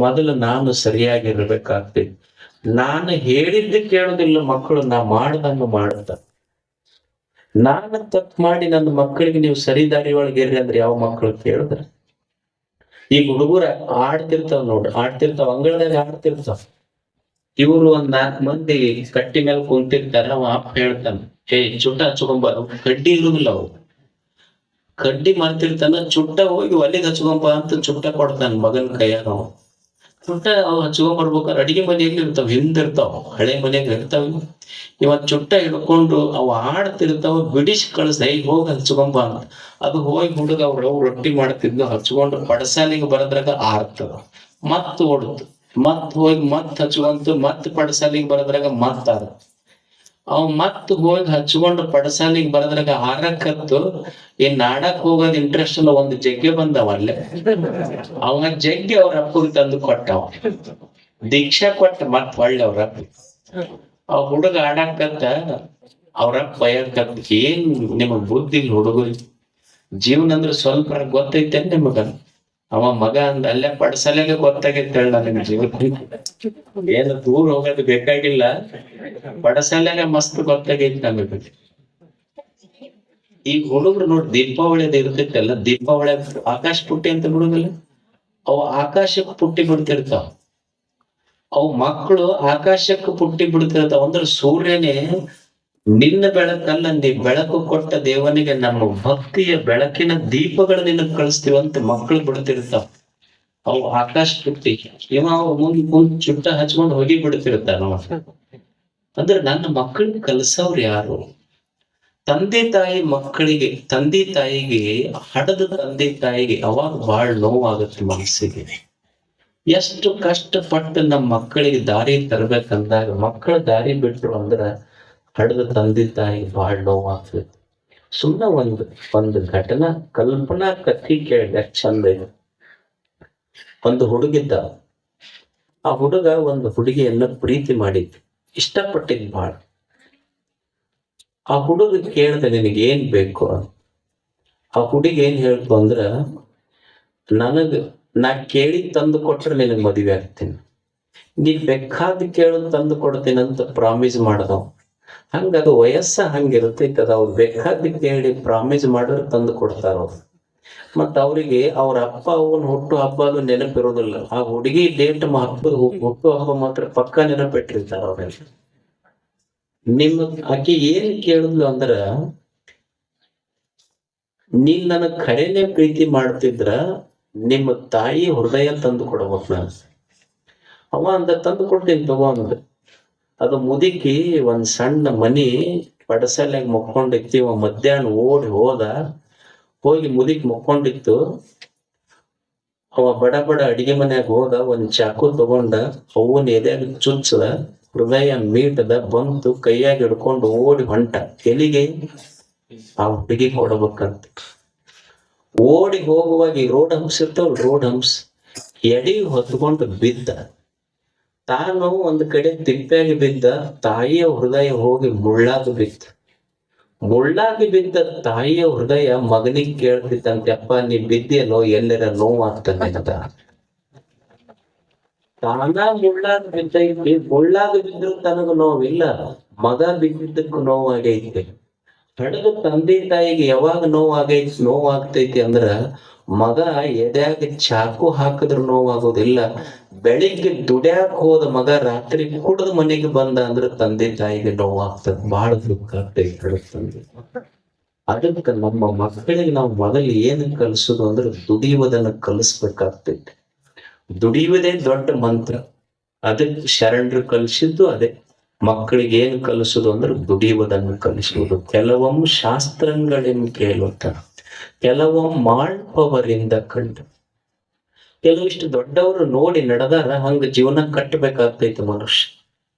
ಮೊದಲು ನಾನು ಸರಿಯಾಗಿರ್ಬೇಕಾಗ್ತೈತಿ. ನಾನು ಹೇಳಿದ್ದೆ ಕೇಳೋದಿಲ್ಲ ಮಕ್ಕಳು, ನಾ ಮಾಡ್ದಂಗ ಮಾಡ್ತ. ನಾನು ತಪ್ಪು ಮಾಡಿ ನನ್ನ ಮಕ್ಕಳಿಗೆ ನೀವು ಸರಿ ದಾರಿ ಒಳಗಿರ್ರಿ ಅಂದ್ರೆ ಯಾವ ಮಕ್ಕಳು ಕೇಳಿದ್ರ? ಈಗ ಹುಡುಗರ ಆಡ್ತಿರ್ತಾವ ನೋಡ್ರಿ, ಅಂಗಳದಾಗ ಆಡ್ತಿರ್ತಾವ. ಇವ್ರು ಒಂದ್ 4 ಮಂದಿ ಕಟ್ಟಿ ಮೇಲೆ ಕುಂತಿರ್ತಾರ. ಅವ ಅಪ್ಪ ಹೇಳ್ತಾನ, ಚುಟ್ಟ ಹಚ್ಕೊಂಬ. ಕಡ್ಡಿ ಇರುದಿಲ್ಲ, ಅವು ಕಡ್ಡಿ ಮಾಡ್ತಿರ್ತಾನ. ಚುಟ್ಟ ಹೋಗಿ ಒಲೆಗೆ ಹಚ್ಕೊಂಬ ಅಂತ ಚುಟ್ಟ ಕೊಡ್ತಾನ ಮಗನ ಕೈಯಾಗ. ಅವ ಚುಟ್ಟ ಅವ್ ಹಚ್ಕೊಂಬರ್ಬೇಕಾದ್ರೆ ಅಡಿಗೆ ಮನೆಯಲ್ಲಿ ಇರ್ತಾವ, ಹಿಂದಿರ್ತಾವ, ಹಳೆ ಮನೆಯಾಗ ಇರ್ತಾವ. ಇವತ್ ಚುಟ್ಟ ಹಿಡ್ಕೊಂಡು ಅವ್ ಆಡ್ತಿರ್ತಾವ, ಬಿಡಿಸಿ ಕಳಿಸ್ದ, ಈಗ ಹೋಗಿ ಹಚ್ಕೊಂಬ ಅಂತ. ಅದು ಹೋಗಿ ಹುಡುಗ ಅವ್ರು ರೊಟ್ಟಿ ಮಾಡ್ತಿದ್ನು, ಹಚ್ಕೊಂಡು ಪಡಸಾಲಿಗೆ ಬರದ್ರಾಗ ಆರ್ತದ, ಮತ್ ಓಡುತ್ತ, ಮತ್ ಹೋಗಿ ಮತ್ ಹಚ್ಕೊಂತು, ಮತ್ ಪಡಸಾಲಿಗೆ ಬರದ್ರಾಗ ಮತ್ ಆರ. ಅವ್ ಮತ್ ಹೋಗಿ ಹಚ್ಕೊಂಡು ಪಡಸಾಲಿಗೆ ಬರದ್ರಾಗ ಆರಕ್ಕತ್ತು. ಈ ನಾಡಕ್ ಹೋಗೋದ್ ಇಂಟ್ರೆಸ್ಟ್ ಅಲ್ಲ, ಒಂದು ಜಗ್ಗೆ ಬಂದವ ಅಲ್ಲೇ. ಅವ ಜಗ್ಗಿ ಅವ್ರ ಅಪ್ಪಗೆ ತಂದು ಕೊಟ್ಟವ, ದೀಕ್ಷಾ ಕೊಟ್ಟ. ಮತ್ ಒಳ್ಳೆ ಅವ್ರ ಅಪ್ಪ ಅವ್ ಹುಡುಗ ಆಡಾಕತ್ತ, ಅವ್ರಪ್ಪ ಬಯಕತ್ತ, ಏನ್ ನಿಮಗ್ ಬುದ್ಧಿ ಹುಡುಗರಿ, ಜೀವನ ಅಂದ್ರೆ ಸ್ವಲ್ಪ ಗೊತ್ತೈತೆ ನಿಮಗ? ಅವ ಮಗ ಅಂದ, ಅಲ್ಲೇ ಪಡ್ಸಲೆಗೆ ಗೊತ್ತಾಗೈತೆ ನನಗೆ ಜೀವನ ಏನು ದೂರ ಹೋಗೋದು ಬೇಕಾಗಿಲ್ಲ, ಪಡಸಲೆಗೆ ಮಸ್ತ್ ಗೊತ್ತಾಗೈತಿ ನಮಗೆ. ಈಗ ಹುಡುಗರು ನೋಡಿ, ದೀಪಾವಳಿದ ಇರ್ತೈತಲ್ಲ, ದೀಪಾವಳಿ ಆಕಾಶ ಪುಟ್ಟಿ ಅಂತ ಬಿಡುದಿಲ್ಲ, ಅವು ಆಕಾಶಕ್ಕೆ ಪುಟ್ಟಿ ಬಿಡ್ತಿರ್ತಾವ. ಅವು ಮಕ್ಕಳು ಆಕಾಶಕ್ಕೆ ಪುಟ್ಟಿ ಬಿಡ್ತಿರ್ತಾವ. ಅಂದ್ರೆ ಸೂರ್ಯನೇ ನಿನ್ನ ಬೆಳಕಲ್ಲ, ನೀ ಬೆಳಕು ಕೊಟ್ಟ ದೇವನಿಗೆ ನಮ್ಮ ಭಕ್ತಿಯ ಬೆಳಕಿನ ದೀಪಗಳ ನಿನಗ್ ಕಳಿಸ್ತೀವಂತ ಮಕ್ಕಳು ಬಿಡ್ತಿರ್ತಾವ. ಅವು ಆಕಾಶ ಪುಟ್ಟಿ. ಇವ ಮುಂದ್ ಚುಟ್ಟ ಹಚ್ಕೊಂಡು ಹೋಗಿ ಬಿಡ್ತಿರ್ತಾನ. ಅಂದ್ರೆ ನನ್ನ ಮಕ್ಕಳಿಗೆ ಕಲ್ಸವ್ರು ಯಾರು? ತಂದೆ ತಾಯಿಗೆ ಹಡದ ತಂದೆ ತಾಯಿಗೆ ಅವಾಗ ಬಹಳ ನೋವಾಗುತ್ತೆ ಮನಸ್ಸಿಗೆ. ಎಷ್ಟು ಕಷ್ಟಪಟ್ಟು ನಮ್ಮ ಮಕ್ಕಳಿಗೆ ದಾರಿ ತರ್ಬೇಕಂದಾಗ ಮಕ್ಕಳ ದಾರಿ ಬಿಟ್ರು ಅಂದ್ರ ಹಡದ ತಂದೆ ತಾಯಿಗೆ ಬಹಳ ನೋವಾಗ್ತದೆ. ಸುಮ್ಮನೆ ಒಂದು ಘಟನಾ ಕಲ್ಪನಾ ಕಥೆ ಕೇಳಿದೆ, ಚಂದ ಇದೆ. ಒಂದು ಹುಡುಗಿದ್ದ. ಆ ಹುಡುಗ ಒಂದು ಹುಡುಗಿಯನ್ನ ಪ್ರೀತಿ ಮಾಡಿದ್ದು, ಇಷ್ಟಪಟ್ಟಿದ್ ಬಹಳ. ಆ ಹುಡುಗ ಕೇಳ್ದೆ ನಿನಗೆ ಏನ್ ಬೇಕು ಅಂತ. ಆ ಹುಡುಗಿ ಏನ್ ಹೇಳ್ತು ಅಂದ್ರ, ನಾ ಕೇಳಿ ತಂದು ಕೊಟ್ರೆ ನಿನಗ್ ಮದುವೆ ಆಗ್ತೀನಿ, ನೀ ಬೇಕಾದ ಕೇಳೋದು ತಂದು ಕೊಡ್ತೀನಿ ಅಂತ ಪ್ರಾಮಿಸ್ ಮಾಡ್ದವ್. ಹಂಗ ಅದು ವಯಸ್ಸ ಹಂಗಿರುತ್ತೆ ಕದ. ಅವ್ರು ಬೇಕಾದ ಕೇಳಿ ಪ್ರಾಮಿಸ್ ಮಾಡಿದ್ರೆ ತಂದು ಕೊಡ್ತಾರ ಅವ್ರು. ಮತ್ತ ಅವ್ರಿಗೆ ಅವ್ರ ಅಪ್ಪ ಅವನ್ ಹುಟ್ಟು ಹಬ್ಬ ಅದು ನೆನಪಿರೋದಿಲ್ಲ. ಆ ಹುಡುಗಿ ಡೇಟ್ ಹುಟ್ಟು ಹಬ್ಬ ಮಾತ್ರ ಪಕ್ಕ ನೆನಪಿಟ್ಟಿರ್ತಾರ ಅವ್ರೆಲ್ಲ. ಆಕಿ ಏನ್ ಕೇಳಿದ್ಲು ಅಂದ್ರ, ನೀನ್ ನನಗ್ ಖರೇನೆ ಪ್ರೀತಿ ಮಾಡ್ತಿದ್ರ ನಿಮ್ಮ ತಾಯಿ ಹೃದಯ ತಂದು ಕೊಡ್ಬೇಕು ನಾನು. ಅವ ಅಂದ ತಂದು ಕೊಡ್ತೀನಿ ತಗೋ ಅಂದ. ಅದು ಮುದುಕಿ ಒಂದ್ ಸಣ್ಣ ಮನಿ ಪಡಸಲ್ಯಾಗ ಮುಕ್ಕೊಂಡಿತ್ತು. ಇವ ಮಧ್ಯಾಹ್ನ ಓಡಿ ಹೋಗಿ ಮುದುಕಿ ಮುಕ್ಕೊಂಡಿತ್ತು. ಅವ ಬಡ ಅಡಿಗೆ ಮನ್ಯಾಗ ಹೋದ, ಒಂದ್ ಚಾಕು ತಗೊಂಡ ಅವನ್ ಎದ್ಯಾಗ ಚುಚ್ಚದ, ಹೃದಯ ಮೀಟದ, ಬಂತು ಕೈಯಾಗ ಹಿಡ್ಕೊಂಡು ಓಡಿ ಹೊಂಟ. ಎಲ್ಲಿಗೆ? ಆ ಹುಡುಗಿ ಕೊಡಬೇಕಂತ. ಓಡಿ ಹೋಗುವಾಗ ಈ ರೋಡ್ ಹಂಪ್ಸ್ ಇರ್ತಾವಲ್, ರೋಡ್ ಹಂಪ್ಸ್ ಎಡಿ ಹೊತ್ಕೊಂಡು ಬಿದ್ದ. ತಾನು ಒಂದ್ ಕಡೆ ತಿಪ್ಪಾಗಿ ಬಿದ್ದ. ತಾಯಿಯ ಹೃದಯ ಹೋಗಿ ಮುಳ್ಳಾಗಿ ಬಿದ್ದ ತಾಯಿಯ ಹೃದಯ ಮಗನಿಗೆ ಕೇಳ್ತಿತ್ತಂತೆ, ಅಪ್ಪ ನೀ ಬಿದ್ದಿಯಲ್ಲೋ, ಎಲ್ಲರ ನೋವಾಗ್ತದೆ ಅಂತ. ತಾನ ಮುಳ್ಳಾಗಿ ಬಿದ್ರು ತನಗ ನೋವಿಲ್ಲ, ಮಗ ಬಿದ್ದಿದ್ದಕ್ಕೂ ನೋವಾಗೈತಿ. ಹಡದ ತಂದೆ ತಾಯಿಗೆ ಯಾವಾಗ ನೋವಾಗ್ತೈತಿ ಅಂದ್ರ, ಮಗ ಎದ್ಯಾಗ ಚಾಕು ಹಾಕಿದ್ರು ನೋವಾಗೋದಿಲ್ಲ. ಬೆಳಿಗ್ಗೆ ದುಡ್ಯಾಕ್ ಹೋದ ಮಗ ರಾತ್ರಿ ಕುಡಿದು ಮನೆಗೆ ಬಂದ ಅಂದ್ರೆ ತಂದೆ ತಾಯಿಗೆ ನೋವಾಗ್ತದೆ, ಬಹಳ ದುಃಖ ಆಗ್ತೈತಿ. ಅದಕ್ಕೆ ನಮ್ಮ ಮಕ್ಕಳಿಗೆ ನಾವು ಮೊದಲು ಏನು ಕಲಿಸೋದು ಅಂದ್ರೆ ದುಡಿಯುವುದನ್ನು ಕಲಿಸ್ಬೇಕಾಗ್ತೈತಿ. ದುಡಿಯುವುದೇ ದೊಡ್ಡ ಮಂತ್ರ. ಅದಕ್ಕೆ ಶರಣರು ಕಲಿಸಿದ್ದು ಅದೇ. ಮಕ್ಕಳಿಗೆ ಏನು ಕಲಿಸೋದು ಅಂದ್ರೆ ದುಡಿಯುವುದನ್ನು ಕಲಿಸುವುದು. ಕೆಲವೊಮ್ಮೆ ಶಾಸ್ತ್ರಗಳನ್ನು ಕೇಳುತ್ತ, ಕೆಲವೊಮ್ಮೆ ಮಾಡ್ಪವರಿಂದ ಕಂಡು. ಕೆಲವಿಷ್ಟು ದೊಡ್ಡವರು ನೋಡಿ ನಡೆದಾರ, ಹಂಗ ಜೀವನ ಕಟ್ಟಬೇಕಾಗ್ತೈತಿ ಮನುಷ್ಯ.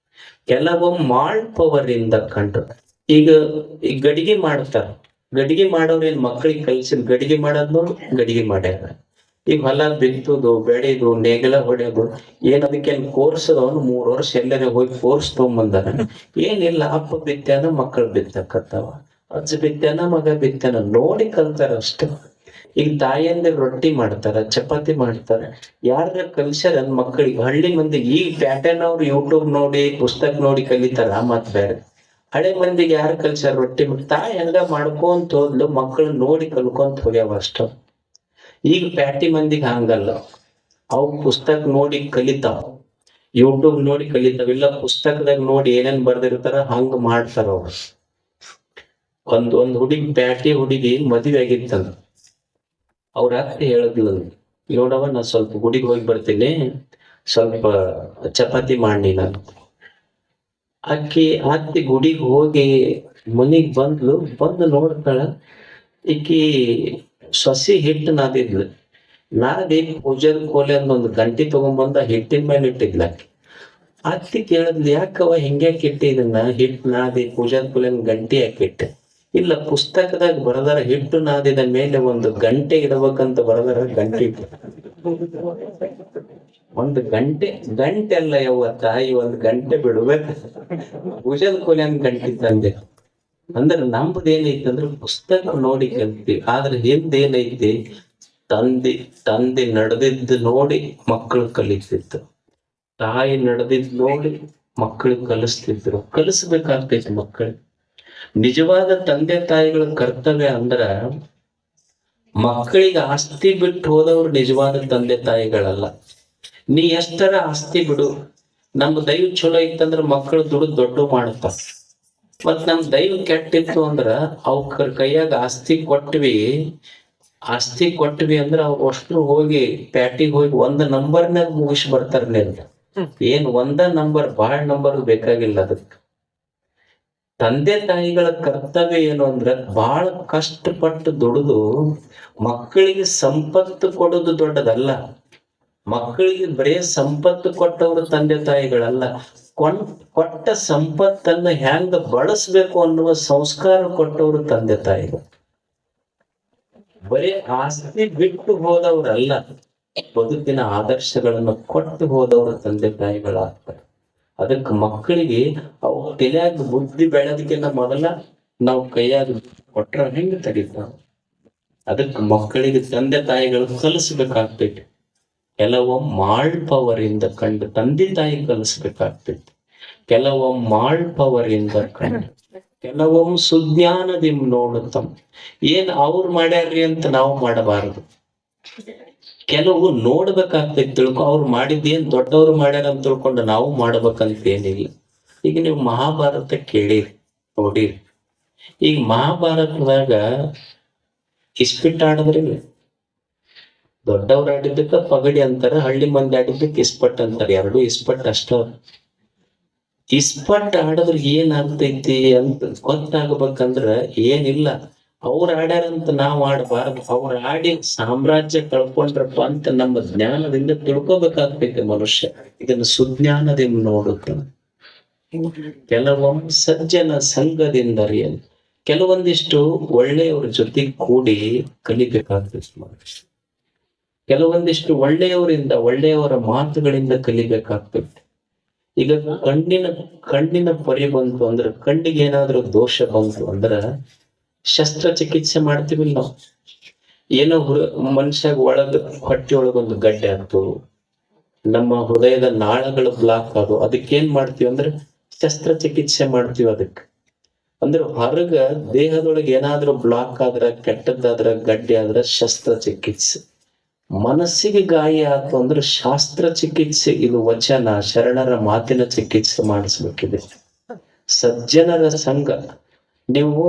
ಕೆಲವೊಮ್ಮೆ ಮಾಡ್ಪವರಿಂದ ಕಂಡು. ಈಗ ಗಡಿಗೆ ಮಾಡ್ತಾರ, ಗಡಿಗೆ ಮಾಡೋರು ಏನ್ ಮಕ್ಕಳಿಗೆ ಕಲಿಸಿದ್ ಗಡಿಗೆ ಮಾಡೋದ್ ನೋಡಿ ಗಡಿಗೆ ಮಾಡ್ಯಾರ. ಈಗ ಹೊಲ ಬಿತ್ತುದು, ಬೆಳೆದು, ನೇಗಿಲ ಹೊಡೆಯೋದು, ಅದಕ್ಕೇನ್ ಕೋರ್ಸ್ ಅದಾವನು? 3 ವರ್ಷ ಎಲ್ಲರೇ ಹೋಗಿ ಕೋರ್ಸ್ ತಗೊಂಬಂದಾರ? ಏನಿಲ್ಲ, ಅಪ್ಪ ಬಿತ್ತಾನ ಮಕ್ಕಳು ಬಿತ್ತಕತ್ತಾವ, ಅಜ್ಜ ಬಿತ್ತಾನ ಮಗ ಬಿತ್ತಾನ, ನೋಡಿ ಕಲ್ತಾರ ಅಷ್ಟೇ. ಈಗ ತಾಯಿಯಂದ್ರೆ ರೊಟ್ಟಿ ಮಾಡ್ತಾರ, ಚಪಾತಿ ಮಾಡ್ತಾರ, ಯಾರ ಕಲ್ಸ್ಯಾರ ಮಕ್ಕಳಿಗೆ? ಹಳ್ಳಿ ಮಂದಿಗೆ ಈ ಪ್ಯಾಟರ್ನ್ ಅವ್ರು ಯೂಟ್ಯೂಬ್ ನೋಡಿ ಪುಸ್ತಕ ನೋಡಿ ಕಲಿತಾರ, ಮತ್ ಬೇರೆ. ಹಳೆ ಮಂದಿಗೆ ಯಾರು ಕಲ್ಸ್ಯಾರ ರೊಟ್ಟಿ? ತಾಯಿ ಹಂಗ ಮಾಡ್ಕೊಂತ ಹೋದ್ಲು, ಮಕ್ಕಳು ನೋಡಿ ಕಲ್ಕೊಂತ ಹೋಗ್ಯಾವ ಅಷ್ಟ. ಈಗ ಪ್ಯಾಟಿ ಮಂದಿಗೆ ಹಂಗಲ್ಲ, ಅವು ಪುಸ್ತಕ ನೋಡಿ ಕಲಿತಾವ, ಯೂಟ್ಯೂಬ್ ನೋಡಿ ಕಲಿತಾವ. ಇಲ್ಲ ಪುಸ್ತಕದಾಗ ನೋಡಿ ಏನೇನ್ ಬರ್ದಿರ್ತಾರ ಹಂಗ ಮಾಡ್ತಾರ ಅವ್ರು. ಒಂದ್ ಹುಡುಗಿ, ಪ್ಯಾಟಿ ಹುಡುಗಿ ಮದುವೆ ಆಗಿತ್ತಂದ. ಅವ್ರ ಅತ್ತೆ ಹೇಳಿದ್ಲು, ನೋಡವ ನಾ ಸ್ವಲ್ಪ ಗುಡಿಗೆ ಹೋಗಿ ಬರ್ತೀನಿ, ಸ್ವಲ್ಪ ಚಪಾತಿ ಮಾಡಿ ನಾನು. ಅತ್ತಿ ಗುಡಿಗೆ ಹೋಗಿ ಮನಿಗ್ ಬಂದು ನೋಡ್ತಾಳ. ಈಕಿ ಸೊಸಿ ಹಿಟ್ಟು ನಾದಿದ್ಲು. ಪೂಜಾದ ಕೋಲೆ ಅಂದ ಒಂದು ಗಂಟಿ ತಗೊಂಡ್ಬಂದ ಹಿಟ್ಟಿನ ಮೇಲೆ ಇಟ್ಟಿದ್ಲ. ಅತ್ತಿ ಕೇಳಿದ್ಲು, ಯಾಕವ ಹಿಂಗ್ಯಾಕೆ ಇಟ್ಟಿ ಇದನ್ನ? ಹಿಟ್ಟು ನಾದಿ ಪೂಜಾದ ಕೋಲೆ ಗಂಟಿ ಯಾಕಿಟ್ಟೆ? ಇಲ್ಲ, ಪುಸ್ತಕದಾಗ ಬರದಾರ ಹಿಟ್ಟು ನಾದಿದ ಮೇಲೆ ಒಂದು ಗಂಟೆ ಇಡಬೇಕಂತ ಬರದಾರ, ಗಂಟೆ ಇಟ್ಟ. ಒಂದು ಗಂಟೆ ಅಲ್ಲ ಯವ್ವ ತಾಯಿ, ಒಂದು ಗಂಟೆ ಬಿಡ್ಬೇಕು. ಪೂಜಾದ ಕೋಲೆ ಗಂಟಿ ತಂದೆ. ಅಂದ್ರೆ ನಮ್ದು ಏನೈತಿ ಅಂದ್ರೆ ಪುಸ್ತಕ ನೋಡಿ ಕಲ್ತೀವಿ, ಆದ್ರೆ ಹಿಂದೇನೈತಿ? ತಂದೆ ನಡೆದಿದ್ದು ನೋಡಿ ಮಕ್ಕಳು ಕಲಿತಿತ್ತು, ತಾಯಿ ನಡೆದಿದ್ದು ನೋಡಿ ಮಕ್ಕಳು ಕಲಿಸ್ತಿದ್ರು. ಕಲಿಸ್ಬೇಕಾಗ್ತೈತಿ ಮಕ್ಕಳಿಗೆ. ನಿಜವಾದ ತಂದೆ ತಾಯಿಗಳ ಕರ್ತವ್ಯ ಅಂದ್ರ ಮಕ್ಕಳಿಗೆ ಆಸ್ತಿ ಬಿಟ್ಟು ಹೋದವ್ರು ನಿಜವಾದ ತಂದೆ ತಾಯಿಗಳಲ್ಲ. ನೀ ಎಷ್ಟರ ಆಸ್ತಿ ಬಿಡು, ನಮ್ ದೈವ ಚಲೋ ಇತ್ತಂದ್ರ ಮಕ್ಕಳು ದುಡ್ಡು ದೊಡ್ಡ ಮಾಡ್ತಾರ. ಮತ್ ನಮ್ ದೈವ ಕೆಟ್ಟಿತ್ತು ಅಂದ್ರ ಅವ್ರ ಕೈಯಾಗ ಆಸ್ತಿ ಕೊಟ್ವಿ ಅಂದ್ರ ಅವ್ರು ಅಷ್ಟ್ರು ಹೋಗಿ ಪ್ಯಾಟಿಗೆ ಹೋಗಿ ಒಂದ್ ನಂಬರ್ನಾಗ ಮುಗಿಸಿ ಬರ್ತಾರ. ಏನ್ ಒಂದ ನಂಬರ್, ಬಾಳ್ ನಂಬರ್ ಬೇಕಾಗಿಲ್ಲ. ಅದಕ್ಕೆ ತಂದೆ ತಾಯಿಗಳ ಕರ್ತವ್ಯ ಏನು ಅಂದ್ರ ಬಹಳ ಕಷ್ಟಪಟ್ಟು ದುಡಿದು ಮಕ್ಕಳಿಗೆ ಸಂಪತ್ತು ಕೊಡೋದು ದೊಡ್ಡದಲ್ಲ. ಮಕ್ಕಳಿಗೆ ಬರೇ ಸಂಪತ್ತು ಕೊಟ್ಟವರು ತಂದೆ ತಾಯಿಗಳಲ್ಲ, ಕೊಟ್ಟ ಸಂಪತ್ತನ್ನ ಹೆಂಗ ಬಳಸ್ಬೇಕು ಅನ್ನುವ ಸಂಸ್ಕಾರ ಕೊಟ್ಟವರು ತಂದೆ ತಾಯಿಗಳು. ಬರೀ ಆಸ್ತಿ ಬಿಟ್ಟು ಹೋದವರಲ್ಲ, ಬದುಕಿನ ಆದರ್ಶಗಳನ್ನು ಕೊಟ್ಟು ಹೋದವರು ತಂದೆ ತಾಯಿಗಳಾಗ್ತಾರೆ. ಅದಕ್ಕೆ ಮಕ್ಕಳಿಗೆ ಅವು ತಲೆಯಾಗ ಬುದ್ಧಿ ಬೆಳೆದಕ್ಕಿಂತ ಮೊದಲ ನಾವು ಕೈಯಾಗ ಕೊಟ್ರ ಹೆಂಗ ತೆಗಿತಾವ. ಅದಕ್ಕೆ ಮಕ್ಕಳಿಗೆ ತಂದೆ ತಾಯಿಗಳು ಕಲಿಸ್ಬೇಕಾಗ್ತೈತಿ. ಕೆಲವೊಮ್ಮೆ ಮಾಳ್ಪವರಿಂದ ಕಂಡು ತಂದೆ ತಾಯಿ ಕಲಿಸ್ಬೇಕಾಗ್ತೈತಿ, ಕೆಲವೊಮ್ಮೆ ಮಾಳ್ಪವರಿಂದ ಕಂಡು, ಕೆಲವೊಮ್ಮೆ ಸುಜ್ಞಾನದಿಂದ ನೋಡುತ್ತಮ್ಮ. ಏನ್ ಅವ್ರು ಮಾಡ್ಯಾರ್ರಿ ಅಂತ ನಾವು ಮಾಡಬಾರದು. ಕೆಲವು ನೋಡ್ಬೇಕಾಗ್ತೈತಿ, ತಿಳ್ಕೊ. ಅವ್ರು ಮಾಡಿದ್ದೇನ್ ದೊಡ್ಡವ್ರು ಮಾಡ್ಯಾರ ಅಂತ ತಿಳ್ಕೊಂಡು ನಾವು ಮಾಡ್ಬೇಕಂತ ಏನಿಲ್ಲ. ಈಗ ನೀವು ಮಹಾಭಾರತ ಕೇಳಿರಿ, ನೋಡಿರಿ. ಈಗ ಮಹಾಭಾರತದಾಗ ಇಸ್ಪಿಟ್ ಆಡದ್ರಿಲ್ಲ, ದೊಡ್ಡವ್ರು ಆಡಿದ್ದಕ್ಕ ಪಗಡಿ ಅಂತಾರ, ಹಳ್ಳಿ ಮಂದಿ ಆಡಿದ್ದಕ್ಕೆ ಇಸ್ಪಟ್ ಅಂತಾರ. ಎರಡು ಇಸ್ಪಟ್ ಅಷ್ಟ. ಇಸ್ಪಟ್ ಆಡದ್ರ ಏನ್ ಆಗ್ತೈತಿ ಅಂತ ಗೊತ್ತಾಗ್ಬೇಕಂದ್ರ ಏನಿಲ್ಲ, ಅವ್ರ ಆಡ್ಯಾರಂತ ನಾವ್ ಆಡಬಾರ್ದು. ಅವ್ರ ಆಡಿ ಸಾಮ್ರಾಜ್ಯ ಕಳ್ಕೊಂಡ್ರಪ್ಪ ಅಂತ ನಮ್ಮ ಜ್ಞಾನದಿಂದ ತಿಳ್ಕೊಬೇಕಾಗ್ತೈತೆ ಮನುಷ್ಯ. ಇದನ್ನ ಸುಜ್ಞಾನದಿಂದ ನೋಡುತ್ತಾನೆ. ಕೆಲವೊಮ್ಮೆ ಸಜ್ಜನ ಸಂಘದಿಂದ ಅರಿಯಲು, ಕೆಲವೊಂದಿಷ್ಟು ಒಳ್ಳೆಯವ್ರ ಜೊತೆ ಕೂಡಿ ಕಲಿಬೇಕಾಗ್ತೈತಿ ಮನುಷ್ಯ. ಕೆಲವೊಂದಿಷ್ಟು ಒಳ್ಳೆಯವರ ಮಾತುಗಳಿಂದ ಕಲಿಬೇಕಾಗ್ತೈತಿ. ಈಗ ಕಣ್ಣಿನ ಪರಿ ಬಂತು ಅಂದ್ರೆ, ಕಣ್ಣಿಗೆ ಏನಾದ್ರೂ ದೋಷ ಬಂತು ಅಂದ್ರ ಶಸ್ತ್ರಚಿಕಿತ್ಸೆ ಮಾಡ್ತೀವಿಲ್ಲ ನಾವು. ಏನೋ ಮನುಷ್ಯಾಗ ಹೊಟ್ಟೆಯೊಳಗೊಂದು ಗಡ್ಡೆ ಆಯ್ತು, ನಮ್ಮ ಹೃದಯದ ನಾಳಗಳು ಬ್ಲಾಕ್ ಆದವು, ಅದಕ್ಕೇನ್ ಮಾಡ್ತೀವಿ ಅಂದ್ರೆ ಶಸ್ತ್ರಚಿಕಿತ್ಸೆ ಮಾಡ್ತೀವಿ. ಅದಕ್ಕೆ ಅಂದ್ರೆ ಹೊರಗ ದೇಹದೊಳಗೆ ಏನಾದ್ರೂ ಬ್ಲಾಕ್ ಆದ್ರ, ಕೆಟ್ಟದ್ದಾದ್ರ, ಗಡ್ಡೆ ಆದ್ರ ಶಸ್ತ್ರಚಿಕಿತ್ಸೆ. ಮನಸ್ಸಿಗೆ ಗಾಯ ಆಯ್ತು ಅಂದ್ರೆ ಶಾಸ್ತ್ರ ಚಿಕಿತ್ಸೆ. ಇದು ವಚನ, ಶರಣರ ಮಾತಿನ ಚಿಕಿತ್ಸೆ ಮಾಡಿಸ್ಬೇಕಿದೆ. ಸಜ್ಜನರ ಸಂಘ. ನೀವು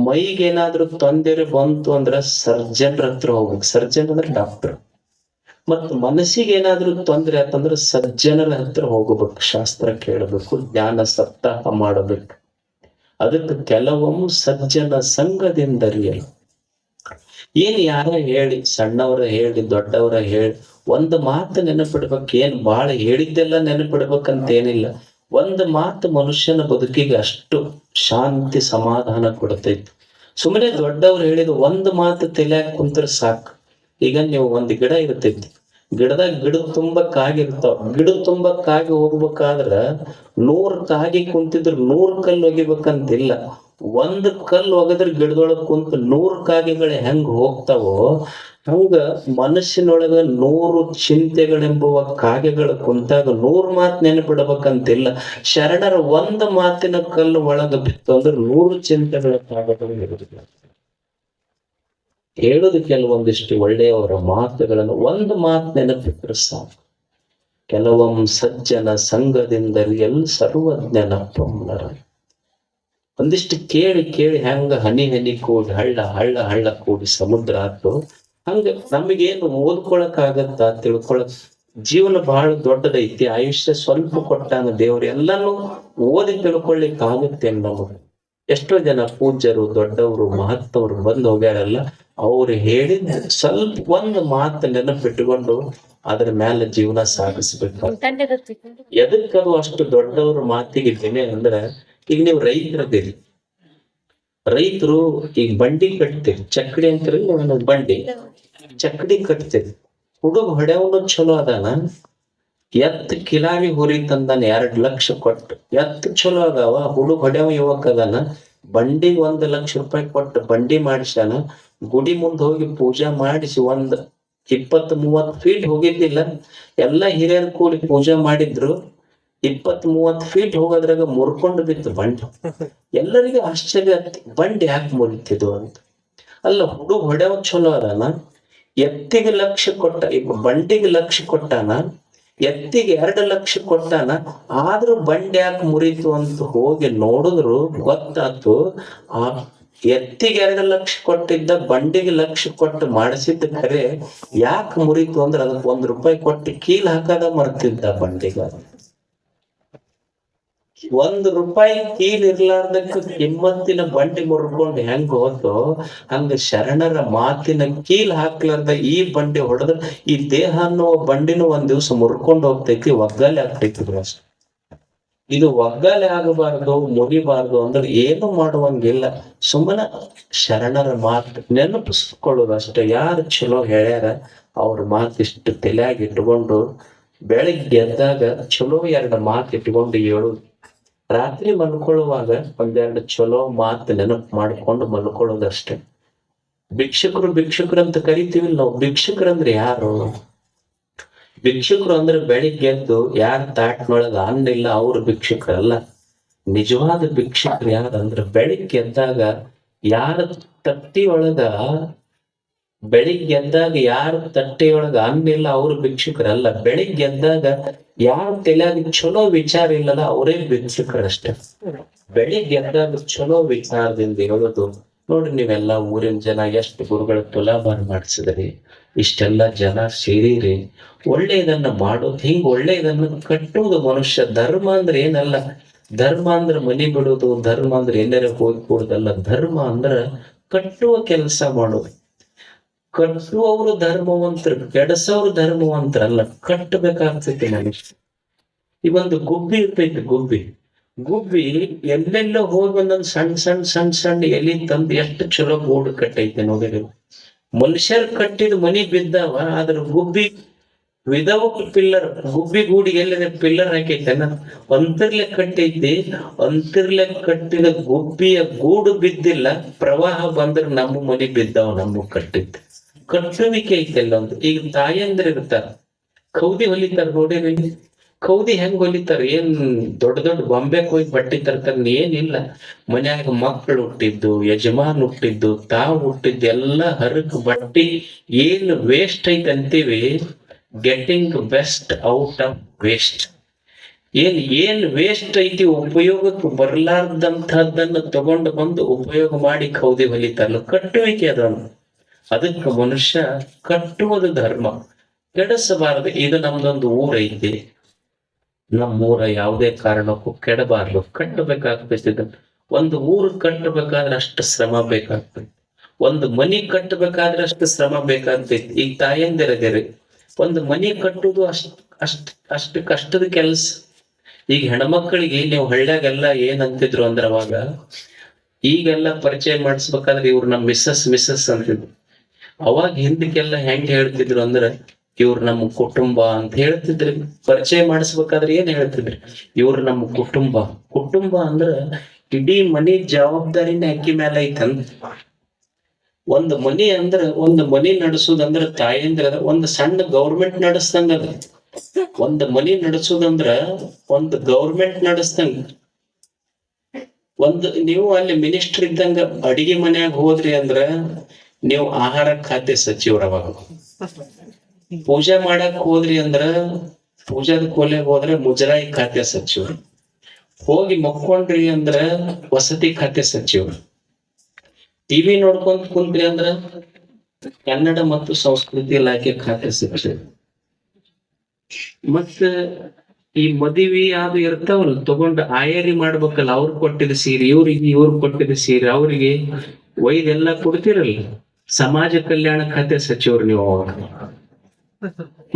ಮೈಗೇನಾದ್ರೂ ತೊಂದರೆ ಬಂತು ಅಂದ್ರ ಸರ್ಜನ್ ಹತ್ರ ಹೋಗ್ಬೇಕು. ಸರ್ಜನ್ ಅಂದ್ರೆ ಡಾಕ್ಟರ್. ಮತ್ ಮನಸ್ಸಿಗೆ ಏನಾದ್ರೂ ತೊಂದರೆ ಆತಂದ್ರ ಸಜ್ಜನರ ಹತ್ರ ಹೋಗ್ಬೇಕು, ಶಾಸ್ತ್ರ ಕೇಳಬೇಕು, ಜ್ಞಾನ ಸಪ್ತಾಹ ಮಾಡಬೇಕು. ಅದಕ್ಕೆ ಕೆಲವೊಮ್ಮೆ ಸಜ್ಜನ ಸಂಘದಿಂದ ಅರಿಯಲು. ಏನ್ ಯಾರ ಹೇಳಿ, ಸಣ್ಣವರ ಹೇಳಿ, ದೊಡ್ಡವರ ಹೇಳಿ ಒಂದು ಮಾತು ನೆನಪಿಡ್ಬೇಕು. ಏನ್ ಬಾಳ ಹೇಳಿದ್ದೆಲ್ಲ ನೆನಪಿಡ್ಬೇಕಂತ ಏನಿಲ್ಲ. ಒಂದು ಮಾತು ಮನುಷ್ಯನ ಬದುಕಿಗೆ ಅಷ್ಟು ಶಾಂತಿ ಸಮಾಧಾನ ಕೊಡ್ತೈತಿ. ಸುಮ್ಮನೆ ದೊಡ್ಡವ್ರು ಹೇಳಿದ ಒಂದು ಮಾತು ತಲೆಯಾಗ ಕುಂತ್ರ ಸಾಕು. ಈಗ ನೀವು ಒಂದು ಗಿಡ ಇರ್ತೈತಿ, ಗಿಡದ ತುಂಬ ಕಾಗಿ ಇರ್ತಾವ. ಗಿಡ ತುಂಬ ಕಾಗಿ ಹೋಗ್ಬೇಕಾದ್ರ 100 ಕಾಗಿ ಕುಂತಿದ್ರ 100 ಕಲ್ಲು ಒಗಿಬೇಕಂತಿಲ್ಲ. ಒಂದ್ ಕಲ್ಲು ಒಗದ್ರ ಗಿಡದೊಳಗ್ ಕುಂತ 100 ಕಾಗಿಗಳು ಹೆಂಗ್ ಹೋಗ್ತಾವೋ ಹಂಗ ಮನಸ್ಸಿನೊಳಗ 100 ಚಿಂತೆಗಳೆಂಬುವ ಕಾಗೆಗಳು ಕುಂತಾಗ 100 ಮಾತು ನೆನಪಿಡ್ಬೇಕಂತಿಲ್ಲ. ಶರಣರ ಒಂದು ಮಾತಿನ ಕಲ್ಲು ಒಳಗ ಬಿತ್ತು ಅಂದ್ರೆ 100 ಚಿಂತೆಗಳ ಕಾಗೆಗಳು ಇರುವುದಿಲ್ಲ. ಹೇಳುದು ಕೆಲವೊಂದಿಷ್ಟು ಒಳ್ಳೆಯವರ ಮಾತುಗಳನ್ನು ಒಂದು ಮಾತು ನೆನಪಿಟ್ರೆ ಸಾಕು. ಕೆಲವೊಮ್ಮೆ ಸಜ್ಜನ ಸಂಘದಿಂದರಿಯಲ್ ಸರ್ವಜ್ಞನ ಪೊಮ್ಮರ. ಒಂದಿಷ್ಟು ಕೇಳಿ ಹೆಂಗ ಹನಿ ಕೂಡಿ ಹಳ್ಳ ಕೂಡಿ ಸಮುದ್ರ ಆತು. ಹಂಗ ನಮಗೇನು ಓದ್ಕೊಳಕ್ ಆಗತ್ತ, ತಿಳ್ಕೊಳಕ್. ಜೀವನ ಬಹಳ ದೊಡ್ಡದೈತಿ, ಆಯುಷ್ಯ ಸ್ವಲ್ಪ ಕೊಟ್ಟಾನ ದೇವ್ರು. ಎಲ್ಲಾನು ಓದಿ ತಿಳ್ಕೊಳ್ಲಿಕ್ಕೆ ಆಗುತ್ತೆ ನಮಗೆ. ಎಷ್ಟೋ ಜನ ಪೂಜ್ಯರು, ದೊಡ್ಡವರು, ಮಹತ್ತವರು ಬಂದು ಹೋಗ್ಯಾರಲ್ಲ, ಅವ್ರು ಹೇಳಿದ ಸ್ವಲ್ಪ ಒಂದು ಮಾತು ನೆನಪಿಟ್ಟುಕೊಂಡು ಅದ್ರ ಮೇಲೆ ಜೀವನ ಸಾಗಿಸ್ಬೇಕು. ಎದಕ್ಕದು ಅಷ್ಟು ದೊಡ್ಡವ್ರ ಮಾತಿಗೆ ಬೆಲೆ ಅಂದ್ರೆ, ಈಗ ನೀವು ರೈತರದಿರಿ. ರೈತರು ಈಗ ಬಂಡಿ ಕಟ್ತೀರಿ, ಚಕ್ಕಡಿ ಅಂತೀರಿ, ಬಂಡಿ ಚಕ್ಕಡಿ ಕಟ್ತೀರಿ. ಹುಡುಗ ಹೊಡೆಯವನು ಚಲೋ ಅದಾನ, ಕಿಲಾರಿ ಹುರಿ ತಂದಾನ 2 ಲಕ್ಷ ಕೊಟ್ಟು. ಚಲೋ ಅದಾವ, ಹುಡುಗ ಹೊಡೆಯವ ಯುವಕ ಅದಾನ, ಬಂಡಿಗೆ 1 ಲಕ್ಷ ರೂಪಾಯಿ ಕೊಟ್ಟು ಬಂಡಿ ಮಾಡಿಸ್ಯಾನ. ಗುಡಿ ಮುಂದೆ ಹೋಗಿ ಪೂಜಾ ಮಾಡಿಸಿ 20-30 ಫೀಟ್ ಹೋಗಿದ್ದಿಲ್ಲ, ಎಲ್ಲಾ ಹಿರಿಯರು ಕೂಡಿ ಪೂಜೆ ಮಾಡಿದ್ರು. 20-30 ಫೀಟ್ ಹೋಗೋದ್ರಾಗ ಮುರ್ಕೊಂಡು ಬಿತ್ತು ಬಂಡಿ. ಎಲ್ಲರಿಗೂ ಆಶ್ಚರ್ಯ ಆಗ್ತಿ, ಬಂಡಿ ಯಾಕೆ ಮುರಿತಿದ್ವು ಅಂತ. ಅಲ್ಲ, ಹುಡುಗ ಹೊಡೆವ ಚಲೋ ಅದಾನ, ಎತ್ತಿಗೆ ಲಕ್ಷ ಕೊಟ್ಟ, ಈಗ ಬಂಡಿಗೆ ಲಕ್ಷ ಕೊಟ್ಟಾನ, ಎತ್ತಿಗೆ 2 ಲಕ್ಷ ಕೊಟ್ಟಾನ, ಆದ್ರೂ ಬಂಡಿ ಯಾಕೆ ಮುರಿತು ಅಂತ ಹೋಗಿ ನೋಡಿದ್ರು ಗೊತ್ತಾತು, ಆ ಎತ್ತಿಗೆ 2 ಲಕ್ಷ ಕೊಟ್ಟಿದ್ದ ಬಂಡಿಗೆ ಲಕ್ಷ ಕೊಟ್ಟು ಮಾಡಿಸಿದ್ದ ಖರೆ ಯಾಕೆ ಮುರಿತು ಅಂದ್ರೆ ಅದಕ್ಕೆ 1 ರೂಪಾಯಿ ಕೊಟ್ಟು ಕೀಲ್ ಹಾಕದ ಮರ್ತಿದ್ದ ಬಂಡಿಗ. 1 ರೂಪಾಯಿ ಕೀಲ್ ಇರ್ಲಾರ್ದಕ್ಕ ಕಿಮ್ಮತ್ತಿನ ಬಂಡಿ ಮುರ್ಕೊಂಡು ಹೆಂಗ್ ಹೋತೋ ಹಂಗ ಶರಣರ ಮಾತಿನ ಕೀಲ್ ಹಾಕ್ಲಾರ್ದ ಈ ಬಂಡಿ ಹೊಡೆದ್ರ ಈ ದೇಹ ಅನ್ನೋ ಬಂಡಿನೂ ಒಂದ್ ದಿವ್ಸ ಮುರ್ಕೊಂಡು ಹೋಗ್ತೈತಿ, ಒಗ್ಗಲೆ ಆಗ್ತೈತಿ. ಅಷ್ಟೆ. ಇದು ಒಗ್ಗಲೆ ಆಗಬಾರ್ದು, ಮುರಿಬಾರ್ದು ಅಂದ್ರೆ ಏನು ಮಾಡುವಂಗಿಲ್ಲ. ಸುಮ್ಮನೆ ಶರಣರ ಮಾತು ನೆನಪಿಸ್ಕೊಳ್ಳೋದು ಅಷ್ಟೇ. ಯಾರು ಚಲೋ ಹೇಳ್ಯಾರ ಅವ್ರ ಮಾತಿಷ್ಟು ತಲೆಯಾಗಿ ಇಟ್ಕೊಂಡು ಬೆಳಿಗ್ಗೆ ಎದ್ದಾಗ ಚಲೋ 2 ಮಾತು ಇಟ್ಕೊಂಡು ಹೇಳುದು. ರಾತ್ರಿ ಮಲ್ಕೊಳ್ಳುವಾಗ 1-2 ಚಲೋ ಮಾತು ನೆನಪು ಮಾಡ್ಕೊಂಡು ಮಲ್ಕೊಳ್ಳೋದಷ್ಟೇ. ಭಿಕ್ಷುಕರು ಅಂತ ಕರಿತೀವಿ ನಾವು. ಭಿಕ್ಷುಕರಂದ್ರೆ ಯಾರು? ಭಿಕ್ಷುಕರು ಅಂದ್ರೆ ಬೆಳಿಗ್ಗೆ ಎದ್ದು ಯಾರ ತಾಟ್ನೊಳಗ ಅನ್ನ ಇಲ್ಲ ಅವ್ರ ಭಿಕ್ಷುಕರಲ್ಲ. ನಿಜವಾದ ಭಿಕ್ಷುಕರು ಯಾರಂದ್ರ ಬೆಳಿಗ್ಗೆ ಎದ್ದಾಗ ಯಾರ ತಟ್ಟಿಯೊಳಗ ಯಾರ ತಟ್ಟೆಯೊಳಗ ಅನ್ನ ಇಲ್ಲ ಅವ್ರ ಭಿಕ್ಷುಕರಲ್ಲ. ಬೆಳಿಗ್ಗೆ ಎದ್ದಾಗ ಯಾರ ತಲೆಯಾಗ ಚಲೋ ವಿಚಾರ ಇಲ್ಲದ ಅವರೇ ಭಿಕ್ಷುಕರಷ್ಟೇ. ಬೆಳಿಗ್ಗೆ ಎದ್ದಾಗ ಚಲೋ ವಿಚಾರದಿಂದ ಹೇಳೋದು. ನೋಡ್ರಿ, ನೀವೆಲ್ಲ ಊರಿನ ಜನ ಎಷ್ಟು ಗುರುಗಳ ತುಲಾಭಾರ ಮಾಡಿಸಿದ್ರಿ, ಇಷ್ಟೆಲ್ಲ ಜನ ಸೇರಿರಿ, ಒಳ್ಳೆಯದನ್ನ ಮಾಡೋದು, ಹಿಂಗ್ ಒಳ್ಳೆಯದನ್ನ ಕಟ್ಟುವುದು ಮನುಷ್ಯ. ಧರ್ಮ ಅಂದ್ರೆ ಏನಲ್ಲ. ಧರ್ಮ ಅಂದ್ರೆ ಮನಿ ಬಿಡುದು, ಧರ್ಮ ಅಂದ್ರೆ ಎಲ್ಲರ ಹೋಗಿ ಕೂಡುದಲ್ಲ. ಧರ್ಮ ಅಂದ್ರ ಕಟ್ಟುವ ಕೆಲಸ ಮಾಡೋದು. ಕಟ್ಟುವವರು ಧರ್ಮವಂತರು, ಕೆಡಸೋರು ಧರ್ಮವಂತರಲ್ಲ. ಕಟ್ಟಬೇಕಾಗ್ತೈತಿ ಮನುಷ್ಯ. ಈ ಒಂದು ಗುಬ್ಬಿ ಇರ್ತೈತಿ, ಗುಬ್ಬಿ ಎಲ್ಲೆಲ್ಲ ಹೋಗಿ ಒಂದೊಂದ್ ಸಣ್ಣ ಎಲಿ ತಂದು ಎಷ್ಟು ಚಲೋ ಗೂಡು ಕಟ್ಟೈತಿ ನೋಡಿರಿ. ಮನುಷ್ಯರ್ ಕಟ್ಟಿದ ಮನಿ ಬಿದ್ದಾವ, ಆದ್ರ ವಿದೌಟ್ ಪಿಲ್ಲರ್, ಗುಬ್ಬಿ ಗೂಡಿಗೆ ಎಲ್ಲದ ಪಿಲ್ಲರ್ ಹಾಕೈತನ, ಅಂತರ್ಲೆ ಕಟ್ಟೈತಿ. ಅಂತರ್ಲೆ ಕಟ್ಟಿದ ಗುಬ್ಬಿಯ ಗೂಡು ಬಿದ್ದಿಲ್ಲ, ಪ್ರವಾಹ ಬಂದ್ರ ನಮ್ಮ ಮನಿ ಬಿದ್ದಾವ, ನಮ್ಮ ಕಟ್ಟಿದ್ದ ಕಟ್ಟುವಿಕೆ ಐತೆಲ್ಲ ಒಂದು. ಈಗ ತಾಯಂದ್ರ ಇರ್ತಾರ, ಕೌದಿ ಹೊಲಿತಾರ ನೋಡಿರಿ. ಕೌದಿ ಹೆಂಗ್ ಹೊಲಿತಾರ? ಏನ್ ದೊಡ್ಡ ಬೊಂಬೆಗೆ ಹೋಗಿ ಬಟ್ಟೆ ತರ್ತಾರ? ಏನಿಲ್ಲ. ಮನ್ಯಾಗ ಮಕ್ಕಳು ಹುಟ್ಟಿದ್ದು, ಯಜಮಾನ್ ಹುಟ್ಟಿದ್ದು, ತಾವು ಹುಟ್ಟಿದ್ದು ಎಲ್ಲ ಹರಕ್ ಬಟ್ಟಿ. ಏನ್ ವೇಸ್ಟ್ ಐತೆ ಅಂತೀವಿ, getting best out of waste. ಏನ್ ವೇಸ್ಟ್ ಐತಿ, ಉಪಯೋಗಕ್ಕೆ ಬರ್ಲಾರ್ದಂತಹದ್ದನ್ನ ತಗೊಂಡು ಬಂದು ಉಪಯೋಗ ಮಾಡಿ ಕೌದಿ ಹೊಲಿತಾರಲ್ಲ, ಕಟ್ಟುವಿಕೆ ಅದನ್ನು. ಅದಕ್ಕೆ ಮನುಷ್ಯ ಕಟ್ಟುವುದು ಧರ್ಮ, ಕೆಡಿಸಬಾರದು. ಇದು ನಮ್ದೊಂದು ಊರೈತಿ, ನಮ್ಮೂರ ಯಾವುದೇ ಕಾರಣಕ್ಕೂ ಕೆಡಬಾರ್ದು, ಕಟ್ಟಬೇಕಾಗ್ತೈತಿ. ಒಂದು ಊರು ಕಟ್ಟಬೇಕಾದ್ರೆ ಅಷ್ಟು ಶ್ರಮ ಬೇಕಾಗ್ತೈತಿ. ಒಂದು ಮನಿ ಕಟ್ಟಬೇಕಾದ್ರೆ ಅಷ್ಟು ಶ್ರಮ ಬೇಕಾಗ್ತೈತಿ. ಈಗ ತಾಯಂದಿರದಿರಿ, ಒಂದು ಮನಿ ಕಟ್ಟುದು ಅಷ್ಟು ಕಷ್ಟದ ಕೆಲಸ. ಈಗ ಹೆಣ್ಮಕ್ಳಿಗೆ ನೀವು ಹಳ್ಳ್ಯಾಗೆಲ್ಲ ಏನ್ ಅಂತಿದ್ರು ಅಂದ್ರ, ಅವಾಗ ಈಗೆಲ್ಲ ಪರಿಚಯ ಮಾಡಿಸ್ಬೇಕಾದ್ರೆ ಇವ್ರು ನಮ್ ಮಿಸ್ಸಸ್ ಅಂತಿದ್ರು. ಅವಾಗ ಹಿಂದಕ್ಕೆಲ್ಲ ಹೆಂಗ್ ಹೇಳ್ತಿದ್ರು ಅಂದ್ರ, ಇವ್ರು ನಮ್ಮ ಕುಟುಂಬ ಅಂತ ಹೇಳ್ತಿದ್ರಿ. ಪರಿಚಯ ಮಾಡಿಸ್ಬೇಕಾದ್ರೆ ಏನ್ ಹೇಳ್ತಿದ್ರಿ? ಇವ್ರು ನಮ್ಮ ಕುಟುಂಬ ಅಂದ್ರ ಇಡೀ ಮನಿ ಜವಾಬ್ದಾರಿನೇ ಅಕ್ಕಿ ಮೇಲೆ ಐತಂದ. ಒಂದು ಮನಿ ಅಂದ್ರ, ಒಂದು ಮನಿ ನಡೆಸುದಂದ್ರ ತಾಯಂದ್ರ ಒಂದು ಸಣ್ಣ ಗೌರ್ಮೆಂಟ್ ನಡೆಸ್ದಂಗ ಅದ. ಒಂದು ಮನಿ ನಡೆಸುದಂದ್ರ ಒಂದು ಗೌರ್ಮೆಂಟ್ ನಡೆಸ್ದಂಗ. ನೀವು ಅಲ್ಲಿ ಮಿನಿಸ್ಟರ್ ಇದ್ದಂಗ ಅಡಿಗೆ ಮನ್ಯಾಗ ಹೋದ್ರಿ ಅಂದ್ರ ನೀವು ಆಹಾರ ಖಾತೆ ಸಚಿವರವಾಗ. ಪೂಜೆ ಮಾಡಕ್ ಹೋದ್ರಿ ಅಂದ್ರ ಪೂಜಾದ ಕೋಲೆಗೆ ಹೋದ್ರೆ ಮುಜರಾಯಿ ಖಾತೆ ಸಚಿವರು. ಹೋಗಿ ಮಕ್ಕೊಂಡ್ರಿ ಅಂದ್ರ ವಸತಿ ಖಾತೆ ಸಚಿವರು. ಟಿವಿ ನೋಡ್ಕೊಂತ ಕುಂತ್ರಿ ಅಂದ್ರ ಕನ್ನಡ ಮತ್ತು ಸಂಸ್ಕೃತಿ ಇಲಾಖೆ ಖಾತೆ ಸಚಿವರು. ಮತ್ತ ಈ ಮದುವೆ ಅದು ಇರ್ತಾವಲ್ಲ, ತಗೊಂಡು ಆಯರಿ ಮಾಡ್ಬೇಕಲ್ಲ, ಅವ್ರು ಕೊಟ್ಟಿದ ಸೀರೆ ಇವ್ರು ಕೊಟ್ಟಿದ ಸೀರೆ ಅವ್ರಿಗೆ ಒಯ್ದೆಲ್ಲ ಕೊಡ್ತಿರಲ್ಲ, ಸಮಾಜ ಕಲ್ಯಾಣ ಖಾತೆ ಸಚಿವರು ನೀವು ಅವಾಗ.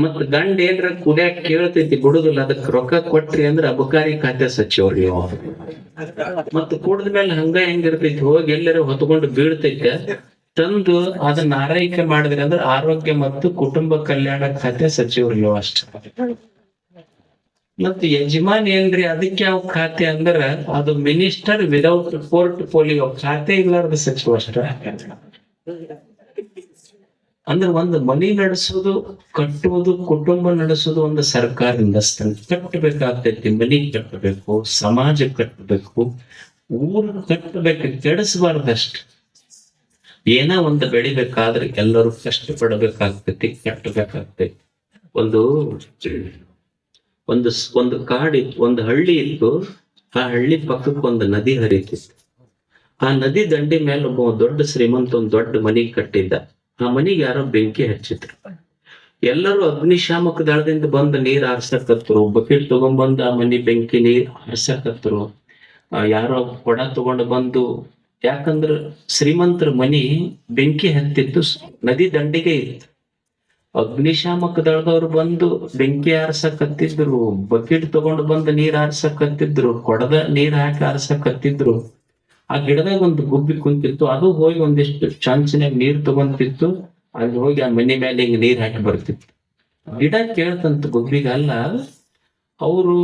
ಮತ್ ಗಂಡ ಏನ್ರ ಕುಡಿಯಾಕ ಕೇಳ್ತೈತಿ, ಬಿಡುದಿಲ್ಲ, ಅದಕ್ಕೆ ರೊಕ್ಕ ಕೊಟ್ರಿ ಅಂದ್ರ ಅಬಕಾರಿ ಖಾತೆ ಸಚಿವರು ನೀವು. ಮತ್ ಕುಡಿದ್ಮೇಲೆ ಹಂಗ ಹೆಂಗಿರ್ತೈತಿ, ಹೋಗಿ ಎಲ್ಲರೂ ಹೊತ್ಕೊಂಡು ಬೀಳ್ತೈತೆ, ತಂದು ಅದನ್ನ ಆರೈಕೆ ಮಾಡಿದ್ರಿ ಅಂದ್ರೆ ಆರೋಗ್ಯ ಮತ್ತು ಕುಟುಂಬ ಕಲ್ಯಾಣ ಖಾತೆ ಸಚಿವರು ನೀವು ಅಷ್ಟೇ. ಮತ್ ಯಜಮಾನ್ ಏನ್ರಿ, ಅದಕ್ಕೆ ಯಾವ ಖಾತೆ ಅಂದ್ರ ಅದು ಮಿನಿಸ್ಟರ್ ವಿದೌಟ್ ಪೋರ್ಟ್ಫೋಲಿಯೋ, ಖಾತೆ ಇಲ್ಲಾರ್ದ ಸಚಿವ ಅಷ್ಟೇ. ಅಂದ್ರೆ ಒಂದು ಮನಿ ನಡೆಸೋದು, ಕಟ್ಟುವುದು, ಕುಟುಂಬ ನಡೆಸೋದು ಒಂದು ಸರ್ಕಾರದಿಂದ ಕಟ್ಟಬೇಕಾಗ್ತೈತಿ. ಮನಿ ಕಟ್ಟಬೇಕು, ಸಮಾಜ ಕಟ್ಟಬೇಕು, ಊರು ಕಟ್ಟಬೇಕು, ಕೆಡಿಸಬಾರ್ದಷ್ಟ. ಏನ ಒಂದು ಬೆಳಿಬೇಕಾದ್ರೆ ಎಲ್ಲರೂ ಕಷ್ಟ ಪಡಬೇಕಾಗ್ತೈತಿ, ಕಟ್ಟಬೇಕಾಗ್ತೈತಿ. ಒಂದು ಒಂದು ಒಂದು ಕಾಡಿತ್ತು, ಒಂದು ಹಳ್ಳಿ ಇತ್ತು. ಆ ಹಳ್ಳಿ ಪಕ್ಕಕ್ಕೆ ಒಂದು ನದಿ ಹರಿತಿತ್ತು. ಆ ನದಿ ದಂಡಿ ಮೇಲೆ ಒಬ್ಬ ದೊಡ್ಡ ಶ್ರೀಮಂತ ಒಂದ್ ದೊಡ್ಡ ಮನಿ ಕಟ್ಟಿದ್ದ. ಆ ಮನಿಗೆ ಯಾರೋ ಬೆಂಕಿ ಹಚ್ಚಿದ್ರು. ಎಲ್ಲರೂ ಅಗ್ನಿಶಾಮಕ ದಳದಿಂದ ಬಂದು ನೀರ್ ಆರ್ಸಕತ್ರು. ಬಕೆಟ್ ತಗೊಂಡ್ಬಂದು ಆ ಮನಿ ಬೆಂಕಿ ನೀರ್ ಆರ್ಸಕತ್ರು. ಯಾರೋ ಕೊಡ ತಗೊಂಡು ಬಂದು, ಯಾಕಂದ್ರ ಶ್ರೀಮಂತರ ಮನಿ ಬೆಂಕಿ ಹತ್ತಿದ್ದು ನದಿ ದಂಡಿಗೆ ಇತ್ತು. ಅಗ್ನಿಶಾಮಕ ದಳದವ್ರು ಬಂದು ಬೆಂಕಿ ಆರ್ಸಕತ್ತಿದ್ರು, ಬಕೆಟ್ ತಗೊಂಡು ಬಂದು ನೀರ್ ಆರ್ಸಕತ್ತಿದ್ರು, ಕೊಡದ ನೀರ್ ಹಾಕಿ ಆರ್ಸಕತ್ತಿದ್ರು. ಆ ಗಿಡದಾಗ ಒಂದು ಗುಬ್ಬಿ ಕುಂತಿತ್ತು. ಅದು ಹೋಗಿ ಒಂದಿಷ್ಟು ಚಾನ್ಸಿನಾಗ ನೀರ್ ತಗೊಂತಿತ್ತು. ಅಲ್ಲಿ ಹೋಗಿ ಆ ಮನೆ ಮೇಲೆ ಹಿಂಗ್ ನೀರ್ ಹಾಕಿ ಬರ್ತಿತ್ತು. ಗಿಡ ಕೇಳ್ತಂತ ಗುಬ್ಬಿಗಲ್ಲ, ಅವರು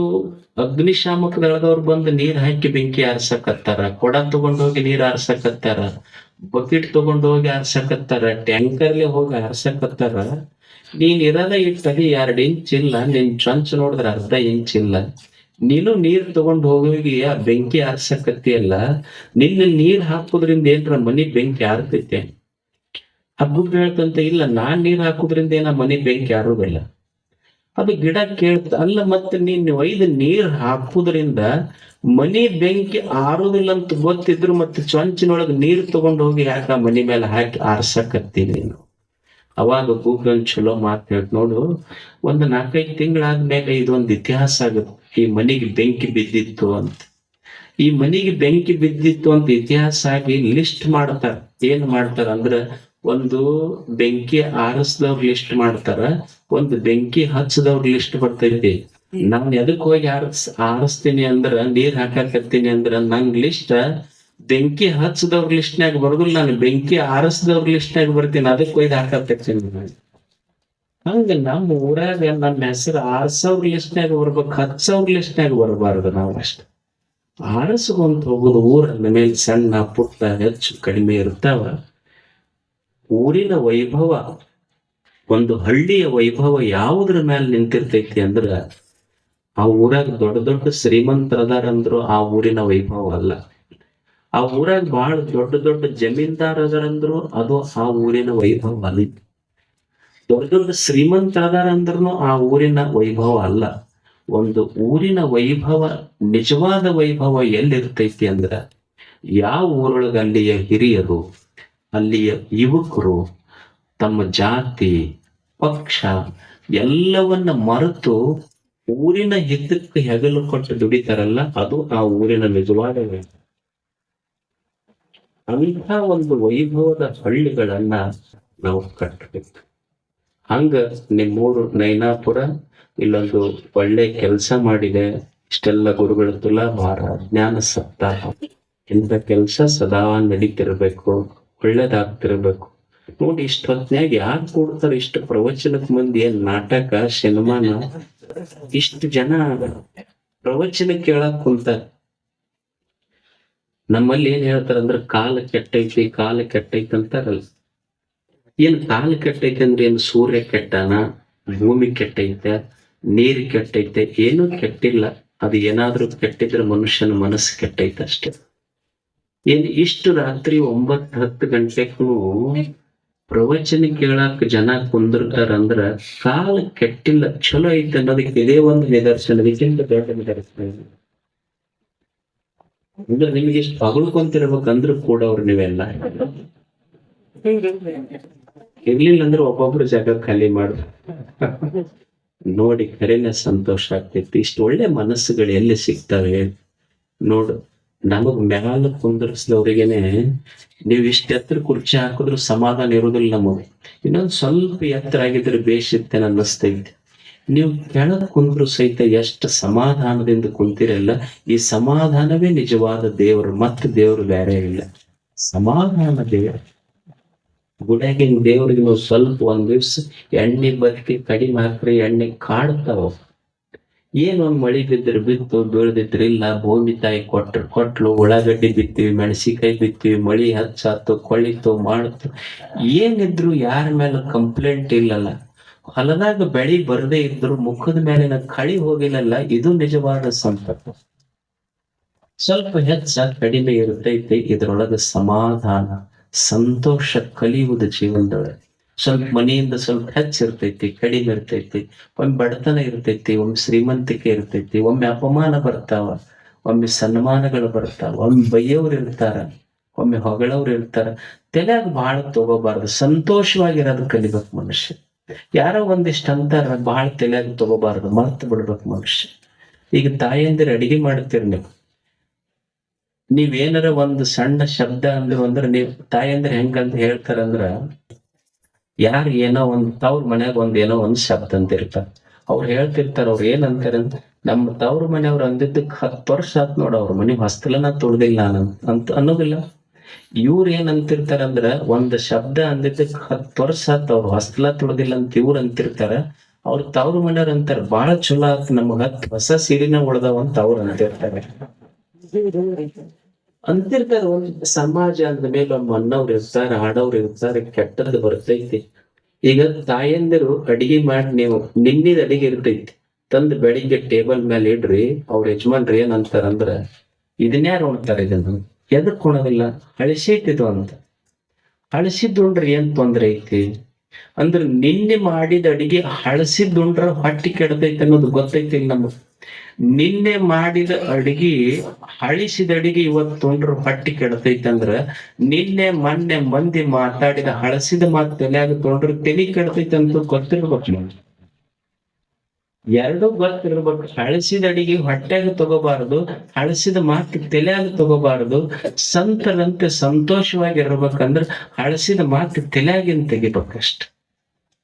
ಅಗ್ನಿಶಾಮಕ ದಳದವ್ರು ಬಂದು ನೀರ್ ಹಾಕಿ ಬೆಂಕಿ ಆರ್ಸಕತ್ತಾರ, ಕೊಡ ತಗೊಂಡೋಗಿ ನೀರ್ ಆರ್ಸಕತ್ತಾರ, ಬಕೆಟ್ ತಗೊಂಡೋಗಿ ಆರ್ಸಕತ್ತಾರ, ಟ್ಯಾಂಕರ್ಲೆ ಹೋಗಿ ಆರ್ಸಕತ್ತಾರ. ನೀನ್ ಇರದ ಇಟ್ಟಲ್ಲಿ 2 ಇಂಚ್ ಇಲ್ಲ, ನಿನ್ ಚೊಂಚ್ ನೋಡಿದ್ರ ಅರ್ಧ ಇಂಚ್ ಇಲ್ಲ. ನೀನು ನೀರ್ ತಗೊಂಡ್ ಹೋಗಿ ಆ ಬೆಂಕಿ ಆರ್ಸಕತ್ತಿಯಲ್ಲ, ನಿನ್ನ ನೀರ್ ಹಾಕೋದ್ರಿಂದ ಏನ್ರ ಮನಿ ಬೆಂಕಿ ಆರ್ತೈತೆ? ಆ ಗುಬ್ಬಿ ಹೇಳ್ತಂತ, ಇಲ್ಲ ನಾನ್ ನೀರ್ ಹಾಕೋದ್ರಿಂದ ಏನ ಮನಿ ಬೆಂಕಿ ಆರುದಿಲ್ಲ. ಅದು ಗಿಡ ಕೇಳ್ತ, ಅಲ್ಲ ಮತ್ತೆ ನೀನ್ ಒಯ್ದು ನೀರ್ ಹಾಕುದ್ರಿಂದ ಮನಿ ಬೆಂಕಿ ಆರುದಿಲ್ಲ ಅಂತ ಗೊತ್ತಿದ್ರು ಮತ್ತೆ ಚೊಂಚಿನೊಳಗ ನೀರ್ ತಗೊಂಡ್ ಹೋಗಿ ಯಾಕ ಮನಿ ಮೇಲೆ ಹಾಕಿ ಆರ್ಸಕತ್ತೀನಿ ನೀನು? ಅವಾಗ ಗೂಗಲ್ ಒಂದ್ ಚಲೋ ಮಾತು ಹೇಳ್ತ ನೋಡು, ಒಂದು 4-5 ತಿಂಗಳಾದ್ಮೇಲೆ ಇದೊಂದು ಇತಿಹಾಸ ಆಗುತ್ತೆ. ಈ ಮನಿಗೆ ಬೆಂಕಿ ಬಿದ್ದಿತ್ತು ಅಂತ. ಈ ಮನಿಗೆ ಬೆಂಕಿ ಬಿದ್ದಿತ್ತು ಅಂತ ಇತಿಹಾಸ ಆಗಿ ಲಿಸ್ಟ್ ಮಾಡ್ತಾರ. ಏನ್ ಮಾಡ್ತಾರ ಅಂದ್ರ, ಒಂದು ಬೆಂಕಿ ಆರಿಸಿದವ್ರ ಲಿಸ್ಟ್ ಮಾಡ್ತಾರ, ಒಂದು ಬೆಂಕಿ ಹಚ್ಚದವ್ರ ಲಿಸ್ಟ್ ಬರ್ತೈತಿ. ನಾನ್ ಎದಕ್ ಹೋಗಿ ಆರಿಸ್ತೀನಿ ಅಂದ್ರ, ನೀರ್ ಹಾಕಾಕತ್ತೀನಿ ಅಂದ್ರ ನಂಗ್ ಲಿಸ್ಟ್ ಬೆಂಕಿ ಹಚ್ಚದವ್ರ ಲಿಸ್ಟ್ನಾಗ ಬರೋದಿಲ್ಲ, ನಾನು ಬೆಂಕಿ ಆರಿಸಿದವ್ರ ಲಿಸ್ಟ್ನಾಗ ಬರ್ತೀನಿ. ಅದಕ್ಕೆ ಒಯ್ದು ಹಾಕಾಕತ್ತೀನಿ. ಹಂಗ ನಮ್ಮ ಊರಾಗ ನಮ್ಮ ಹೆಸರು ಆರ್ಸವ್ರ ಲಿಸ್ಟ್ನಾಗ ಬರ್ಬೇಕು, ಹಚ್ಚವ್ರ ಲಿಸ್ಟ್ನಾಗ ಬರಬಾರ್ದು. ನಾವು ಅಷ್ಟ ಆರಿಸ್ಕೊಂತ ಹೋಗುದು. ಊರನ್ನ ಮೇಲೆ ಸಣ್ಣ ಪುಟ್ಟ ಹೆಚ್ಚು ಕಡಿಮೆ ಇರ್ತಾವ. ಊರಿನ ವೈಭವ, ಒಂದು ಹಳ್ಳಿಯ ವೈಭವ ಯಾವುದ್ರ ಮೇಲೆ ನಿಂತಿರ್ತೈತಿ ಅಂದ್ರ, ಆ ಊರಾಗ ದೊಡ್ಡ ದೊಡ್ಡ ಶ್ರೀಮಂತರದಾರಂದ್ರು ಆ ಊರಿನ ವೈಭವ ಅಲ್ಲ. ಆ ಊರಾಗ ಬಹಳ ದೊಡ್ಡ ದೊಡ್ಡ ಜಮೀನ್ದಾರ್ ಅದಾರಂದ್ರು ಅದು ಆ ಊರಿನ ವೈಭವ ಅಲ್ಲ. ದೊಡ್ಡ ದೊಡ್ಡ ಶ್ರೀಮಂತರದಾರಂದ್ರೂ ಆ ಊರಿನ ವೈಭವ ಅಲ್ಲ. ಒಂದು ಊರಿನ ವೈಭವ, ನಿಜವಾದ ವೈಭವ ಎಲ್ಲಿರ್ತೈತಿ ಅಂದ್ರ, ಯಾವ ಊರೊಳಗ ಅಲ್ಲಿಯ ಹಿರಿಯರು, ಅಲ್ಲಿಯ ಯುವಕರು ತಮ್ಮ ಜಾತಿ ಪಕ್ಷ ಎಲ್ಲವನ್ನ ಮರೆತು ಊರಿನ ಹಿತಕ್ಕೆ ಹೆಗಲು ಕೊಟ್ಟು ದುಡಿತಾರಲ್ಲ, ಅದು ಆ ಊರಿನ ನಿಜವಾದ ವೈಭವ. ಅಂಥ ಒಂದು ವೈಭವದ ಹಳ್ಳಿಗಳನ್ನ ನಾವು ಕಟ್ಟಬೇಕು. ಹಂಗ ನಿಮ್ಮೂರು ನೈನಾಪುರ ಇಲ್ಲೊಂದು ಒಳ್ಳೆ ಕೆಲಸ ಮಾಡಿದೆ. ಇಷ್ಟೆಲ್ಲ ಗುರುಗಳ ತುಲಾಭಾರ, ಜ್ಞಾನ ಸಪ್ತಾಹ, ಇಂಥ ಕೆಲಸ ಸದಾ ನಡೀತಿರ್ಬೇಕು, ಒಳ್ಳೇದಾಗ್ತಿರ್ಬೇಕು. ನೋಡಿ ಇಷ್ಟೊತ್ನ್ಯಾಗ ಯಾರು ಕೂಡ್ತಾರ? ಇಷ್ಟು ಪ್ರವಚನಕ್ ಮಂದಿ, ಏನ್ ನಾಟಕ ಸಿನಿಮಾನ, ಇಷ್ಟು ಜನ ಪ್ರವಚನ ಕೇಳಕ್ ಕುಂತಾರ. ನಮ್ಮಲ್ಲಿ ಏನ್ ಹೇಳ್ತಾರಂದ್ರ, ಕಾಲ ಕೆಟ್ಟೈತಿ, ಕಾಲ ಕೆಟ್ಟೈತಿ ಅಂತಾರಲ್ಲ. ಏನ್ ಕಾಲ ಕೆಟ್ಟೈತೆ ಅಂದ್ರೆ ಏನ್ ಸೂರ್ಯ ಕೆಟ್ಟನ, ಭೂಮಿ ಕೆಟ್ಟೈತೆ, ನೀರು ಕೆಟ್ಟೈತೆ? ಏನೂ ಕೆಟ್ಟಿಲ್ಲ. ಅದು ಏನಾದ್ರೂ ಕೆಟ್ಟಿದ್ರೆ ಮನುಷ್ಯನ ಮನಸ್ಸು ಕೆಟ್ಟೈತೆ ಅಷ್ಟೇ. ಏನ್ ಇಷ್ಟು ರಾತ್ರಿ 9-10 ಗಂಟೆಗೂ ಪ್ರವಚನ ಕೇಳಾಕ ಜನ ಕುಂದಿರ್ತಾರಂದ್ರ ಕಾಲ ಕೆಟ್ಟಿಲ್ಲ, ಚಲೋ ಐತೆ ಅನ್ನೋದಕ್ಕೆ ಇದೇ ಒಂದು ನಿದರ್ಶನ. ಇದಕ್ಕಿಂತ ದೊಡ್ಡ ನಿದರ್ಶನ ಅಂದ್ರೆ ನಿಮ್ಗೆ ಎಷ್ಟು ಪಗಳ್ಕೊಂತಿರ್ಬೇಕಂದ್ರೂ ಕೂಡ ಅವ್ರು ನೀವೆಲ್ಲ ಇರ್ಲಿಲ್ಲ ಅಂದ್ರೆ ಒಬ್ಬೊಬ್ರು ಜಾಗ ಖಾಲಿ ಮಾಡ ನೋಡಿ ಖರೇನೆ ಸಂತೋಷ ಆಗ್ತೈತಿ. ಇಷ್ಟು ಒಳ್ಳೆ ಮನಸ್ಸುಗಳು ಎಲ್ಲಿ ಸಿಗ್ತವೆ ನೋಡು. ನಮಗ್ ಮ್ಯಾಲ ಕುಂದರ್ಸಿದವ್ರಿಗೇನೆ ನೀವ್ ಇಷ್ಟ ಎತ್ತರ ಕುರ್ಚಿ ಹಾಕಿದ್ರು ಸಮಾಧಾನ ಇರುದಿಲ್ಲ ನಮಗ್. ಇನ್ನೊಂದ್ ಸ್ವಲ್ಪ ಎತ್ತರ ಆಗಿದ್ರೆ ಬೇಷಿತ್ತೇನೆ ಅನ್ನಿಸ್ತೈತಿ. ನೀವು ಕೆಳಗ್ ಕುಂದ್ರು ಸಹಿತ ಎಷ್ಟು ಸಮಾಧಾನದಿಂದ ಕುಂತಿರಲ್ಲ. ಈ ಸಮಾಧಾನವೇ ನಿಜವಾದ ದೇವರು, ಮತ್ತೆ ದೇವರು ಬೇರೆ ಇಲ್ಲ. ಸಮಾಧಾನ ದೇವರು. ಗುಡಿಯಾಗಿನ ದೇವ್ರಿಗೆ ನೀವು ಸ್ವಲ್ಪ ಒಂದ್ ದಿವ್ಸ ಎಣ್ಣೆ ಬತ್ತಿ ಕಡಿಮೆ ಹಾಕ್ರಿ, ಎಣ್ಣೆ ಕಾಡ್ತಾವ. ಏನೊಂದ್ ಮಳಿ ಬಿದ್ದರೆ ಬಿತ್ತು, ಬೀಳ್ದಿದ್ರೆ ಇಲ್ಲ. ಭೂಮಿ ತಾಯಿ ಕೊಟ್ಲು, ಉಳ್ಳಾಗಡ್ಡಿ ಬಿತ್ತೀವಿ, ಮೆಣಸಿಕಾಯಿ ಬಿತ್ತೀವಿ, ಮಳಿ ಹಚ್ಚಾತು, ಕೊಳಿತು, ಮಾಡ್ತು. ಏನಿದ್ರು ಯಾರ ಮೇಲೆ ಕಂಪ್ಲೇಂಟ್ ಇಲ್ಲಲ್ಲ. ಹೊಲದಾಗ ಬೆಳಿ ಬರದೇ ಇದ್ರು ಮುಖದ ಮೇಲಿನ ಕಳಿ ಹೋಗಿಲ್ಲಲ್ಲ. ಇದು ನಿಜವಾದ ಸಂಪತ್ತು. ಸ್ವಲ್ಪ ಹೆಚ್ಚ ಕಡಿಮೆ ಇರ್ತೈತಿ, ಇದ್ರೊಳಗ ಸಮಾಧಾನ ಸಂತೋಷ ಕಲಿಯುವುದು ಜೀವನದೊಳಗೆ. ಸ್ವಲ್ಪ ಮನೆಯಿಂದ ಸ್ವಲ್ಪ ಹೆಚ್ಚಿರ್ತೈತಿ, ಕಡಿಮೆ ಇರ್ತೈತಿ, ಒಮ್ಮೆ ಬಡತನ ಇರ್ತೈತಿ, ಒಮ್ಮೆ ಶ್ರೀಮಂತಿಕೆ ಇರ್ತೈತಿ, ಒಮ್ಮೆ ಅಪಮಾನ ಬರ್ತಾವ, ಒಮ್ಮೆ ಸನ್ಮಾನಗಳು ಬರ್ತಾವ, ಒಮ್ಮೆ ಬೈಯೋರು ಇರ್ತಾರ, ಒಮ್ಮೆ ಹೊಗಳವ್ರು ಇರ್ತಾರ. ತಲೆಯಾಗ ಬಹಳ ತಗೋಬಾರ್ದು, ಸಂತೋಷವಾಗಿರೋದು ಕಲಿಬೇಕು ಮನುಷ್ಯ. ಯಾರೋ ಒಂದಿಷ್ಟು ಅಂತಾರ, ಬಹಳ ತಲೆಯಾಗ ತಗೋಬಾರ್ದು, ಮರ್ತು ಬಿಡ್ಬೇಕು ಮನುಷ್ಯ. ಈಗ ತಾಯಿಯಂದಿರು ಅಡಿಗೆ ಮಾಡ್ತೀರಿ ನೀವೇನಾರ ಒಂದು ಸಣ್ಣ ಶಬ್ದ ಅಂದ್ರು ಅಂದ್ರೆ ನೀವ್ ತಾಯಿಯಂದ್ರೆ ಹೆಂಗಂತ ಹೇಳ್ತಾರಂದ್ರ, ಯಾರು ಏನೋ ಒಂದ್ ತವ್ರ ಮನ್ಯಾಗ ಏನೋ ಒಂದ್ ಶಬ್ದ ಅಂತ ಇರ್ತಾರ, ಅವ್ರು ಹೇಳ್ತಿರ್ತಾರ, ಅವ್ರು ಏನಂತಾರಂತ, ನಮ್ಮ ತವ್ರ ಮನೆಯವ್ರು ಅಂದಿದ್ದಕ್ 10 ವರ್ಷ ಆತ್ ನೋಡ, ಅವ್ರ ಮನೆ ಹೊಸ್ತಲನ ತುಳ್ದಿಲ್ಲ ನಾನು ಅಂತ ಅನ್ನೋದಿಲ್ಲ. ಇವ್ರ ಏನ್ ಅಂತಿರ್ತಾರಂದ್ರ, ಒಂದ್ ಶಬ್ದ ಅಂದಿದ್ದಕ್ 10 ವರ್ಷ ಆತ್ ಅವ್ರು ಹೊಸ್ತಲ ತುಳ್ದಿಲ್ಲ ಅಂತ ಇವ್ರು ಅಂತಿರ್ತಾರ. ಅವ್ರ ತವ್ರ ಮನೆಯವ್ರ ಅಂತಾರ, ಬಾಳ ಚಲೋ ಆತ್, ನಮಗ್ 10 ಹೊಸ ಸೀರೆನ ಉಳ್ದಾವ ಅಂತ ಅವ್ರು ಅಂತಿರ್ತಾರೆ. ಅಂತಿರ್ತಾರ. ಒಂದ್ ಸಮಾಜ ಅಂದ ಮೇಲೆ ಒಮ್ಮೆ ಅನ್ನವ್ರು ಇರ್ತಾರ, ಹಾಡವ್ರು ಇರ್ತಾರೆ, ಕೆಟ್ಟದ್ದು ಬರ್ತೈತಿ. ಈಗ ತಾಯಂದಿರು ಅಡಿಗೆ ಮಾಡಿ, ನೀವು ನಿನ್ನಿದ ಅಡಿಗೆ ಇರ್ತೈತಿ ತಂದು ಬೆಳಿಗ್ಗೆ ಟೇಬಲ್ ಮೇಲೆ ಇಡ್ರಿ, ಅವ್ರ ಯಜಮಾನ್ರಿ ಏನ್ ಅಂತಾರಂದ್ರ, ಇದನ್ಯಾರು ಉಣ್ತಾರ, ಇದನ್ನು ಎದಕ್ ಉಣೋದಿಲ್ಲ, ಹಳಸಿಟ್ಟಿದು ಅಂತ. ಹಳಸಿದ್ದುಂಡ್ರಿ ಏನ್ ತೊಂದ್ರೆ ಐತಿ ಅಂದ್ರ, ನಿನ್ನೆ ಮಾಡಿದ ಅಡಿಗೆ ಹಳಸಿದ್ದುಂಡ್ರ ಹೊಟ್ಟಿ ಕೆಡತೈತಿ ಅನ್ನೋದು ಗೊತ್ತೈತಿ ನಮಗ್. ನಿನ್ನೆ ಮಾಡಿದ ಅಡಿಗೆ ಹಳಿಸಿದ ಅಡಿಗೆ ಇವತ್ತು ಹೊಟ್ಟಿ ಕೆಡತೈತಿ ಅಂದ್ರ, ನಿನ್ನೆ ಮೊನ್ನೆ ಮಂದಿ ಮಾತಾಡಿದ ಹಳಸಿದ ಮಾತು ತಲೆಯಾಗ ತೊಂಡ್ರ ತಲೆ ಕೆಡತೈತಿ ಅಂತ ಗೊತ್ತಿರ್ಬೇಕು ನೋಡಿ. ಎರಡೂ ಗೊತ್ತಿರ್ಬೇಕು. ಹಳಸಿದ ಅಡಿಗೆ ಹೊಟ್ಟೆಗೆ ತಗೋಬಾರದು, ಹಳಸಿದ ಮಾತು ತಲೆಯಾಗ ತಗೋಬಾರದು. ಸಂತರಂತೆ ಸಂತೋಷವಾಗಿ ಇರ್ಬೇಕಂದ್ರ ಹಳಸಿದ ಮಾತು ತಲೆಯಾಗಿನ್ ತೆಗಿಬೇಕಷ್ಟ.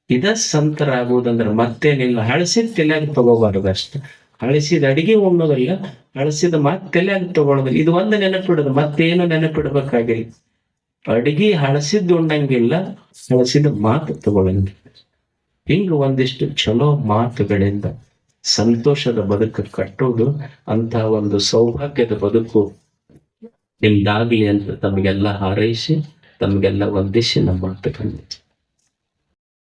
ಇದ ಸಂತರಾಗುವುದಂದ್ರ ಮತ್ತೇನಿಲ್ಲ. ಹಳಸಿದ ತಲೆಯಾಗ ತಗೋಬಾರದು ಅಷ್ಟ. ಹಳಸಿದ ಅಡಿಗೆ ಉಣ್ಣೋದಲ್ಲ, ಹಳಸಿದ ಮಾತು ತಲೆಯಾಗ ತಗೊಳ್ಳೋದಿಲ್ಲ. ಇದು ಒಂದು ನೆನಪಿಡೋದು, ಮತ್ತೇನು ನೆನಪಿಡ್ಬೇಕಾಗಿಲ್ಲ. ಅಡಿಗೆ ಹಳಸಿದ್ದು ಉಣ್ಣಂಗಿಲ್ಲ, ಹಳಸಿದ ಮಾತು ತಗೊಳ್ಳಂಗಿಲ್ಲ. ಹಿಂಗ ಒಂದಿಷ್ಟು ಚಲೋ ಮಾತುಗಳಿಂದ ಸಂತೋಷದ ಬದುಕು ಕಟ್ಟುವುದು, ಅಂತ ಒಂದು ಸೌಭಾಗ್ಯದ ಬದುಕು ನಿಮ್ದಾಗ್ಲಿ ಅಂತ ತಮಗೆಲ್ಲ ಹಾರೈಸಿ, ತಮಗೆಲ್ಲ ವಂದಿಸಿ ನಮ್ಮ ಮಾತು